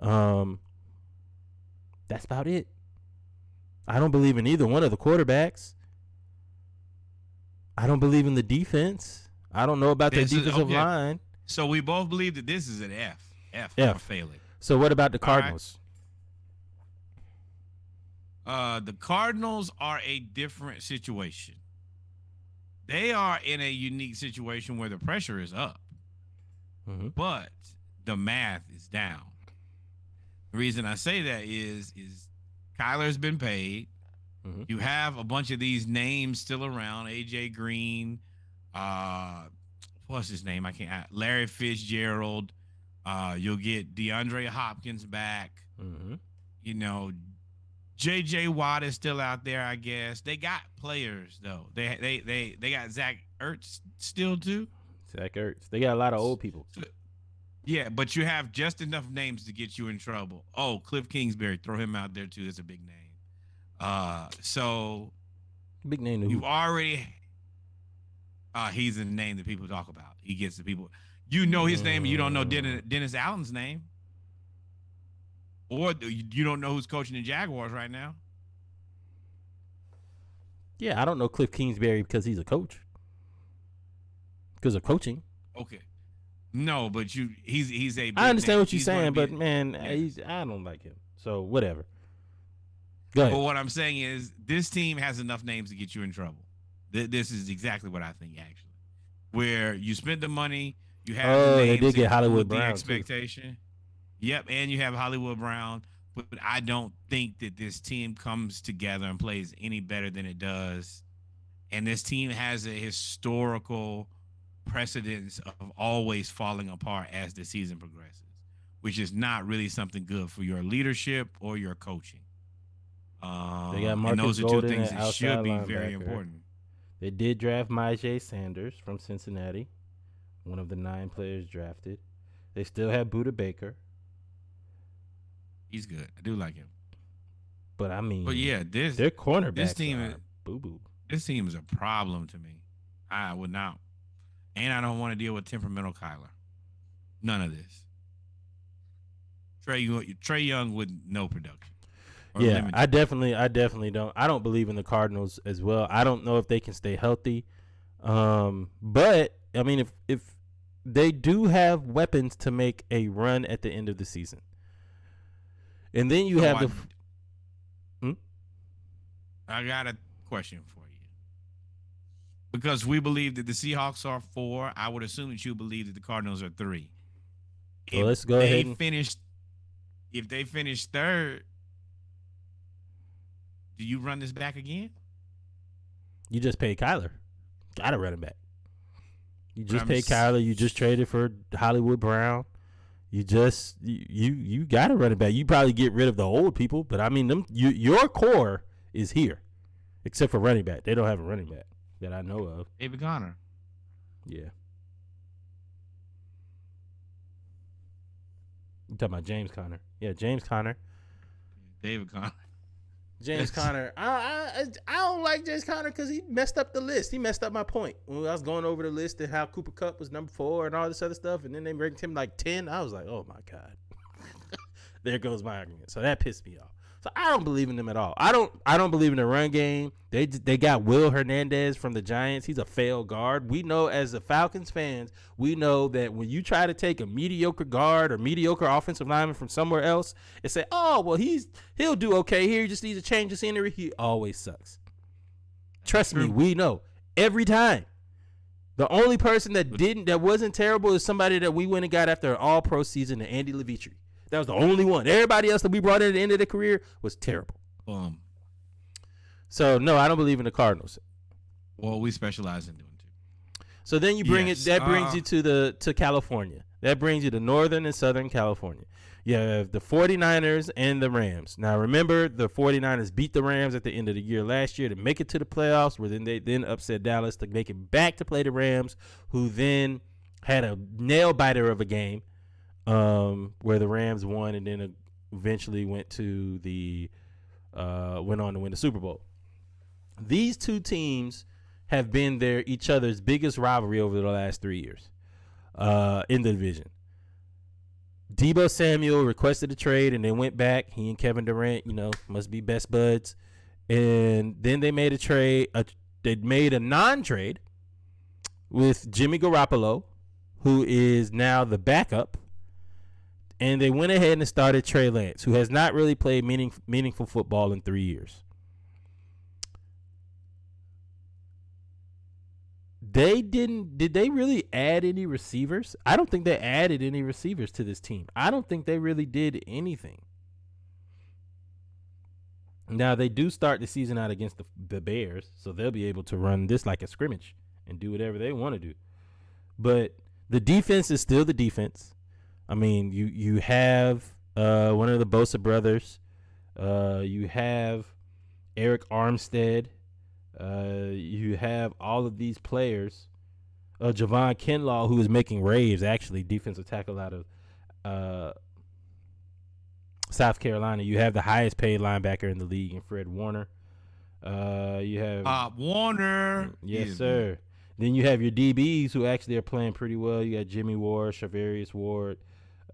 That's about it. I don't believe in either one of the quarterbacks. I don't believe in the defense. I don't know about their defensive line. So we both believe that this is an F. For failing. So what about the Cardinals? The Cardinals are a different situation. They are in a unique situation where the pressure is up, but the math is down. The reason I say that is Kyler's been paid. You have a bunch of these names still around. AJ Green, what's his name? Larry Fitzgerald. You'll get DeAndre Hopkins back. You know, J.J. Watt is still out there, I guess. They got players though. They got Zach Ertz still too. Zach Ertz. They got a lot of old people. Yeah, but you have just enough names to get you in trouble. Oh, Cliff Kingsbury, throw him out there too. That's a big name. So big name. You already. He's a name that people talk about. He gets the people. You know his name, and you don't know Dennis Allen's name, or you don't know who's coaching the Jaguars right now. Yeah, I don't know Cliff Kingsbury because he's a coach. Because of coaching. Okay. No, but he's a. I understand name. what you're saying, but man, I don't like him. So whatever. Go ahead. But what I'm saying is, this team has enough names to get you in trouble. This is exactly what I think, actually. Where you spend the money, you have the names, they did get Hollywood Brown. The expectation. Too. Yep, and you have Hollywood Brown. But I don't think that this team comes together and plays any better than it does. And this team has a historical precedence of always falling apart as the season progresses, which is not really something good for your leadership or your coaching. They got Marcus and those are two Golden things at that should be outside very linebacker. important. They did draft Myjai Sanders from Cincinnati, one of the 9 players drafted. They still have Budda Baker. He's good. I do like him. But I mean, yeah, their cornerbacks this team are boo-boo. This team is a problem to me. I would not. And I don't want to deal with temperamental Kyler. None of this. Trey Young with no production. Yeah, limited. I definitely don't. I don't believe in the Cardinals as well. I don't know if they can stay healthy. But I mean, if they do have weapons to make a run at the end of the season, and then you have I got a question for you. Because we believe that the Seahawks are 4, I would assume that you believe that the Cardinals are 3. So let's go ahead. If they finish 3rd, do you run this back again? You just paid Kyler. Gotta run it back. You just paid Kyler. You just traded for Hollywood Brown. You gotta run it back. You probably get rid of the old people, but I mean, your core is here, except for running back. They don't have a running back that I know of. David Conner. Yeah. You talking about James Conner? Yeah, James Conner. David Conner. James Conner. I don't like James Conner because he messed up the list. He messed up my point when I was going over the list and how Cooper Kupp was number 4 and all this other stuff, and then they ranked him like 10. I was like, oh my god, there goes my argument. So that pissed me off. So I don't believe in them at all. I don't believe in the run game. They got Will Hernandez from the Giants. He's a failed guard. We know as the Falcons fans, we know that when you try to take a mediocre guard or mediocre offensive lineman from somewhere else and say, oh, well, he'll do okay here. He just needs to change the scenery. He always sucks. Trust me, we know. Every time. The only person that wasn't terrible is somebody that we went and got after an all-pro season, and Andy Levitri. That was the only one. Everybody else that we brought in at the end of their career was terrible. So no, I don't believe in the Cardinals. Well, we specialize in doing too. So then you bring it. That brings you to California. That brings you to Northern and Southern California. You have the 49ers and the Rams. Now, remember, the 49ers beat the Rams at the end of the year last year to make it to the playoffs, where they then upset Dallas to make it back to play the Rams, who then had a nail-biter of a game where the Rams won and then eventually went on to win the Super Bowl. These two teams have been each other's biggest rivalry over the last 3 years in the division. Deebo Samuel requested a trade, and they went back. He and Kevin Durant, must be best buds. And then they made a trade. They made a non-trade with Jimmy Garoppolo, who is now the backup. And they went ahead and started Trey Lance, who has not really played meaningful football in 3 years. Did they really add any receivers? I don't think they added any receivers to this team. I don't think they really did anything. Now, they do start the season out against the Bears, so they'll be able to run this like a scrimmage and do whatever they want to do. But the defense is still the defense. I mean, you have one of the Bosa brothers. You have Eric Armstead. You have all of these players. Javon Kinlaw, who is making waves, actually, defensive tackle out of South Carolina. You have the highest paid linebacker in the league in Fred Warner. You have Warner. Yes, sir. Then you have your DBs who actually are playing pretty well. You got Jimmy Ward, Charvarius Ward,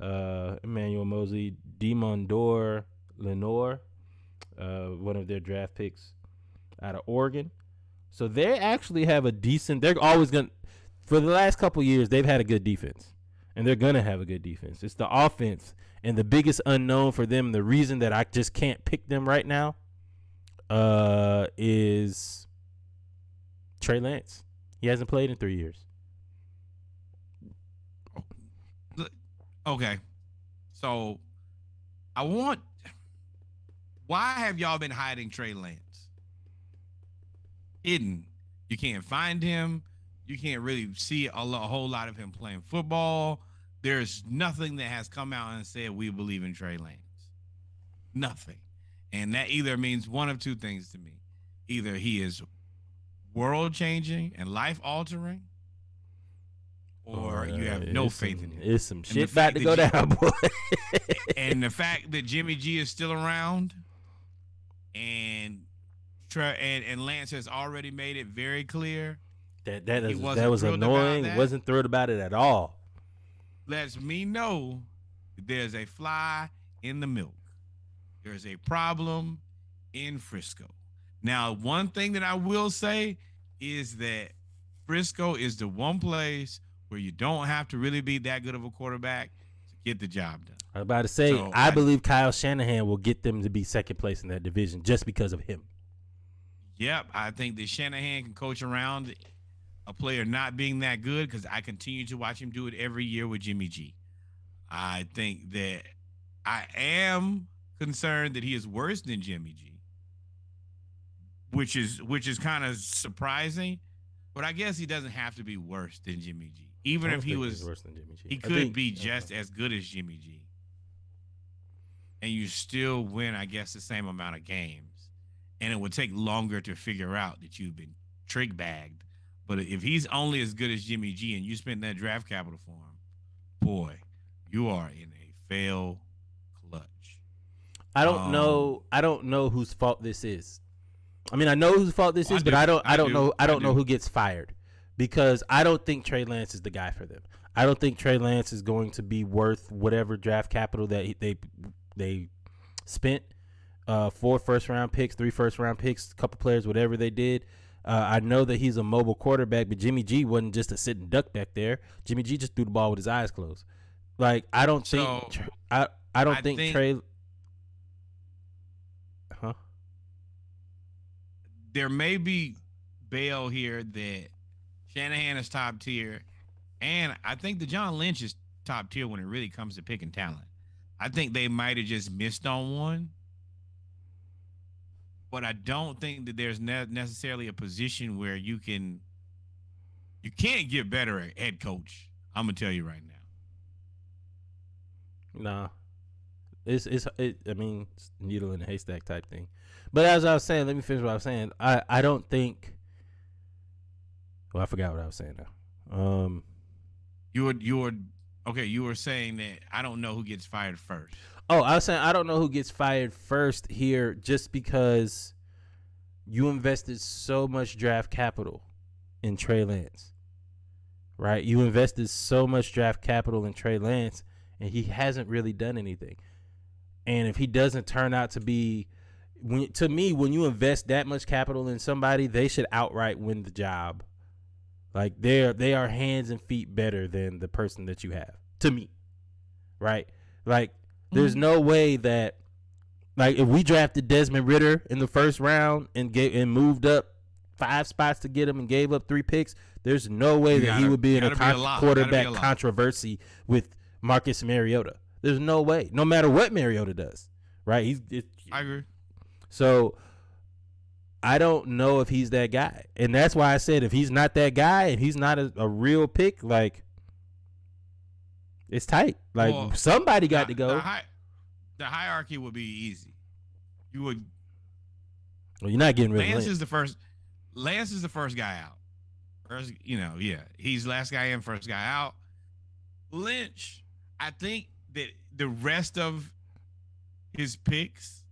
Emmanuel Mosley, Demondor Lenore, one of their draft picks out of Oregon. So they actually have a decent, they're always going to, for the last couple years, they've had a good defense. And they're going to have a good defense. It's the offense. And the biggest unknown for them, the reason that I just can't pick them right now, is Trey Lance. He hasn't played in 3 years. Okay. So, why have y'all been hiding Trey Lance? Hidden. You can't find him. You can't really see a whole lot of him playing football. There's nothing that has come out and said we believe in Trey Lance. Nothing. And that either means one of two things to me. Either he is world-changing and life-altering, or you have no faith in him. It's some shit about to go down, boy. And the fact that Jimmy G is still around and Lance has already made it very clear that was annoying. Wasn't thrilled about it at all. Lets me know that there's a fly in the milk. There's a problem in Frisco. Now, one thing that I will say is that Frisco is the one place where you don't have to really be that good of a quarterback to get the job done. I was about to say, I believe Kyle Shanahan will get them to be second place in that division just because of him. Yep, I think that Shanahan can coach around a player not being that good, because I continue to watch him do it every year with Jimmy G. I think that I am concerned that he is worse than Jimmy G, which is kind of surprising. But I guess he doesn't have to be worse than Jimmy G. Even if he was worse than Jimmy G, he could be just as good as Jimmy G. And you still win, I guess, the same amount of games. And it would take longer to figure out that you've been trick bagged. But if he's only as good as Jimmy G and you spent that draft capital for him, boy, you are in a fail clutch. I don't know whose fault this is. I mean, I know whose fault this is, but I don't know who gets fired, because I don't think Trey Lance is the guy for them. I don't think Trey Lance is going to be worth whatever draft capital that they spent. 4 first-round picks, 3 first-round picks, a couple players, whatever they did. I know that he's a mobile quarterback, but Jimmy G wasn't just a sitting duck back there. Jimmy G just threw the ball with his eyes closed. Like, I don't think Trey. Huh? There may be bail here that Shanahan is top tier, and I think the John Lynch is top tier when it really comes to picking talent. I think they might have just missed on one, but I don't think that there's necessarily a position where you can't get better at head coach. I'm gonna tell you right now. Nah, I mean, it's needle in a haystack type thing. But as I was saying, let me finish what I was saying. I don't think. Well, I forgot what I was saying now. You were saying that I don't know who gets fired first. Oh, I was saying I don't know who gets fired first here, just because you invested so much draft capital in Trey Lance, right? You invested so much draft capital in Trey Lance, and he hasn't really done anything. And if he doesn't turn out to be, to me, when you invest that much capital in somebody, they should outright win the job. Like they are hands and feet better than the person that you have, to me, right? Like there's no way that, like, if we drafted Desmond Ridder in the first round and moved up 5 spots to get him and gave up 3 picks, there's no way that he would be in a quarterback controversy with Marcus Mariota. There's no way, no matter what Mariota does, right? I agree. So I don't know if he's that guy. And that's why I said if he's not that guy and he's not a real pick, like, it's tight. Like, somebody got to go. The hierarchy would be easy. You would. Well, you're not getting rid of Lance is the first. Lance is the first guy out. First, he's last guy in, first guy out. Lynch, I think that the rest of his picks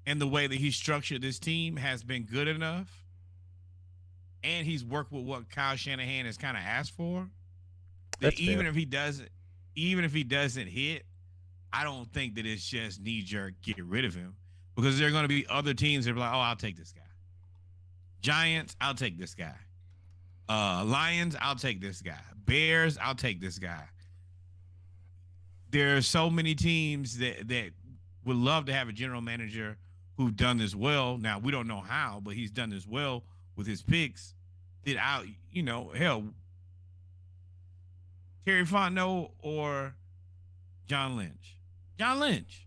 and the way that he structured this team has been good enough, and he's worked with what Kyle Shanahan has kind of asked for. That even if he doesn't hit, I don't think that it's just knee jerk get rid of him, because there are going to be other teams that are like, oh, I'll take this guy. Giants, I'll take this guy. Lions, I'll take this guy. Bears, I'll take this guy. There are so many teams that would love to have a general manager who've done this well. Now, we don't know how, but he's done this well with his picks. Hell, Terry Fontenot or John Lynch? John Lynch.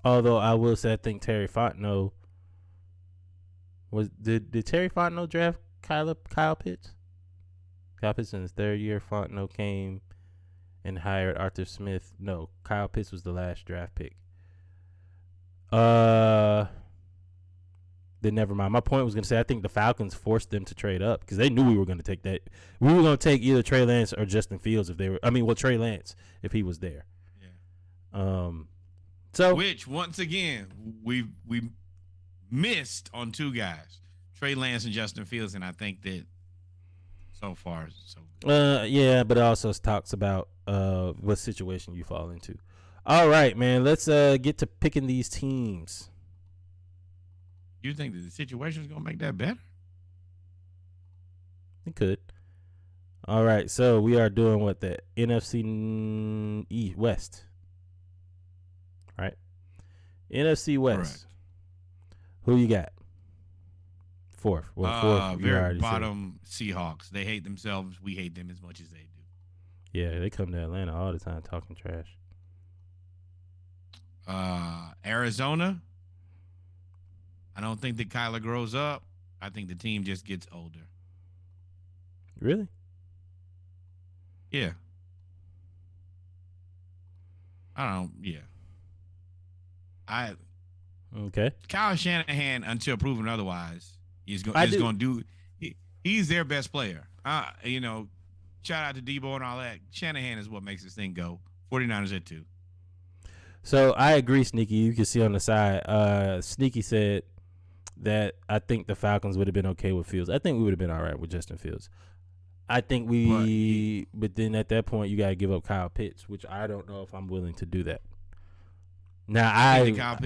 Although I will say, I think Terry Fontenot did Terry Fontenot draft Kyle Pitts? Kyle Pitts in his 3rd year. Fontenot came and hired Arthur Smith. No, Kyle Pitts was the last draft pick. Then never mind. My point was going to say, I think the Falcons forced them to trade up because they knew we were going to take that. We were going to take either Trey Lance or Justin Fields if they were. Trey Lance if he was there. Yeah. So which once again we missed on 2 guys, Trey Lance and Justin Fields, and I think that so far so good. Yeah, but it also talks about what situation you fall into. All right, man. Let's get to picking these teams. You think that the situation is going to make that better? It could. All right, so we are doing what, the NFC West, right? NFC West. Correct. Who you got? Fourth. Well, fourth. Very bottom said. Seahawks. They hate themselves. We hate them as much as they do. Yeah, they come to Atlanta all the time talking trash. Arizona. I don't think that Kyler grows up. I think the team just gets older. Really? Yeah. Yeah. Okay. Kyle Shanahan, until proven otherwise, is going to do. He's their best player. Shout out to Debo and all that. Shanahan is what makes this thing go. 49ers at 2. So I agree, Sneaky. You can see on the side. Sneaky said that I think the Falcons would have been okay with Fields. I think we would have been all right with Justin Fields. I think but then at that point you got to give up Kyle Pitts, which I don't know if I'm willing to do that. Now I think Kyle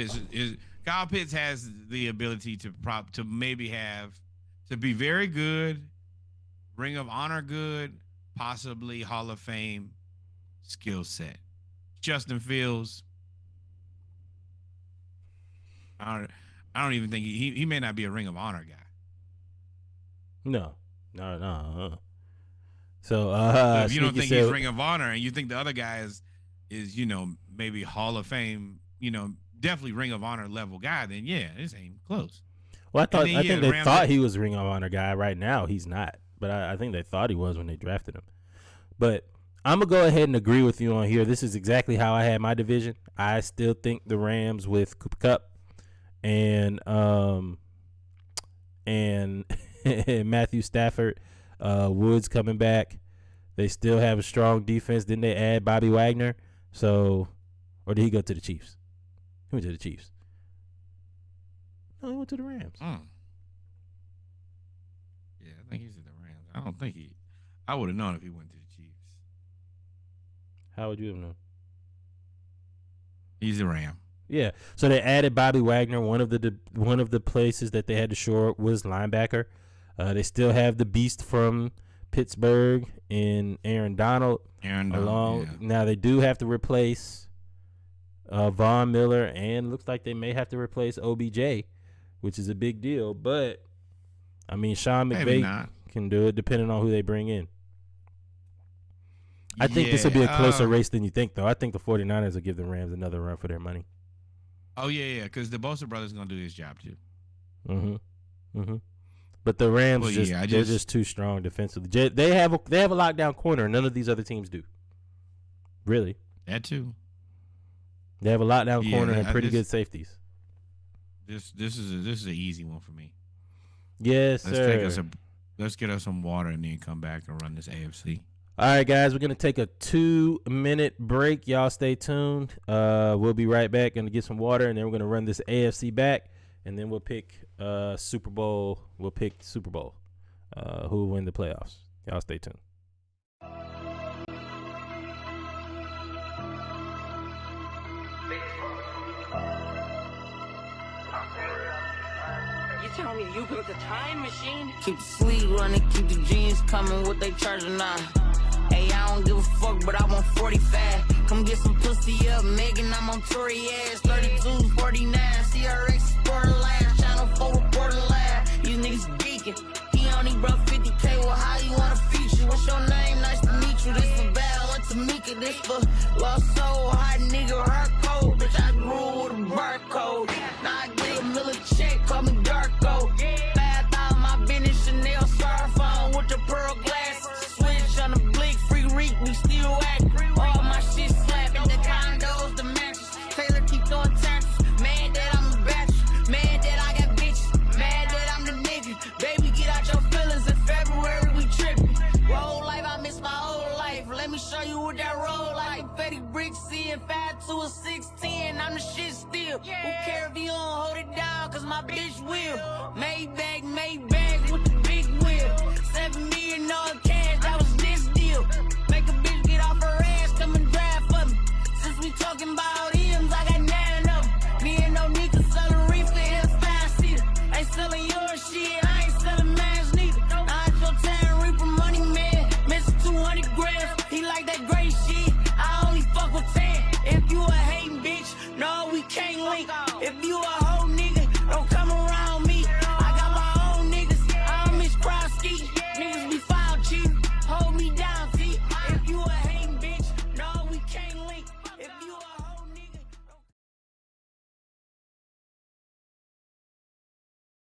Pitts has the ability to be very good, Ring of Honor good, possibly Hall of Fame skill set. Justin Fields, I don't even think he may not be a Ring of Honor guy. No. So, So if you don't Sneaky think said, he's Ring of Honor, and you think the other guy is maybe Hall of Fame, definitely Ring of Honor level guy, then yeah, this ain't close. well, I think they Rams thought he was a Ring of Honor guy. Right now, he's not. But I think they thought he was when they drafted him. But I'm going to go ahead and agree with you on here. This is exactly how I had my division. I still think the Rams with Cooper Kupp and Matthew Stafford, Woods coming back. They still have a strong defense. Didn't they add Bobby Wagner? So, or did he go to the Chiefs? He went to the Chiefs. No, he went to the Rams. Yeah, I think he's in the Rams. I would have known if he went to the Chiefs. How would you have known? He's a Ram. Yeah. So they added Bobby Wagner. One of the places that they had to shore up was linebacker. They still have the beast from Pittsburgh in Aaron Donald. Now they do have to replace Von Miller, and looks like they may have to replace OBJ, which is a big deal. But I mean, Sean McVay can do it depending on who they bring in. I think this will be a closer race than you think, though. I think the 49ers will give the Rams another run for their money. Oh, yeah, because the Bosa brothers going to do his job, too. But the Rams, they're just too strong defensively. They have a lockdown corner, and none of these other teams do. Really. That, too. They have a lockdown corner and pretty good safeties. This is an easy one for me. Yes, sir. Let's get us some water and then come back and run this AFC. All right, guys, we're going to take a 2-minute break. Y'all stay tuned. We'll be right back. Going to get some water, and then we're going to run this AFC back, and then we'll pick Super Bowl. We'll pick Super Bowl. Who will win the playoffs. Y'all stay tuned. Tell me you built a time machine. Keep the sleeve running, keep the jeans coming, what they charging now. Hey, I don't give a fuck, but I want 45. Come get some pussy up, Megan, I'm on Tory ass. 32, 49, CRX Sport Lab, Channel 4 reporting live. These niggas geeking. He only brought 50K, well, how you wanna feature? What's your name? Nice to meet you. This for Val and Tamika, this for Lost Soul, hot nigga, hard code. Bitch, I grew with a barcode. Now I get a Miller check, call me Darko. Bad out my business, Chanel smartphone with the pearl glasses. Switch on the blick, free reek, we still act. All my shit slapping, the condos, the matches. Taylor keep throwing taxes. Mad that I'm a bachelor, mad that I got bitches, mad that I'm the nigga. Baby, get out your feelings, in February we tripping. Roll life, I miss my whole life. Let me show you what that roll like. Petty bricks, seeing 5 to a 610, I'm the shit still. Who care if you don't hold it down, cause my bitch will. Maybach with the big wheel. $7 million cash, that was this deal. Make a bitch get off her ass, come and drive for me. Since we talking about M's, I got 9 of them. Me and no Nika selling reefer in a 5-seater. Ain't selling your shit, I ain't selling mine neither. I ain't your time reaper money man, missing 200 grams. He like that gray shit, I only fuck with 10. If you a hating bitch, no, we can't link. If you a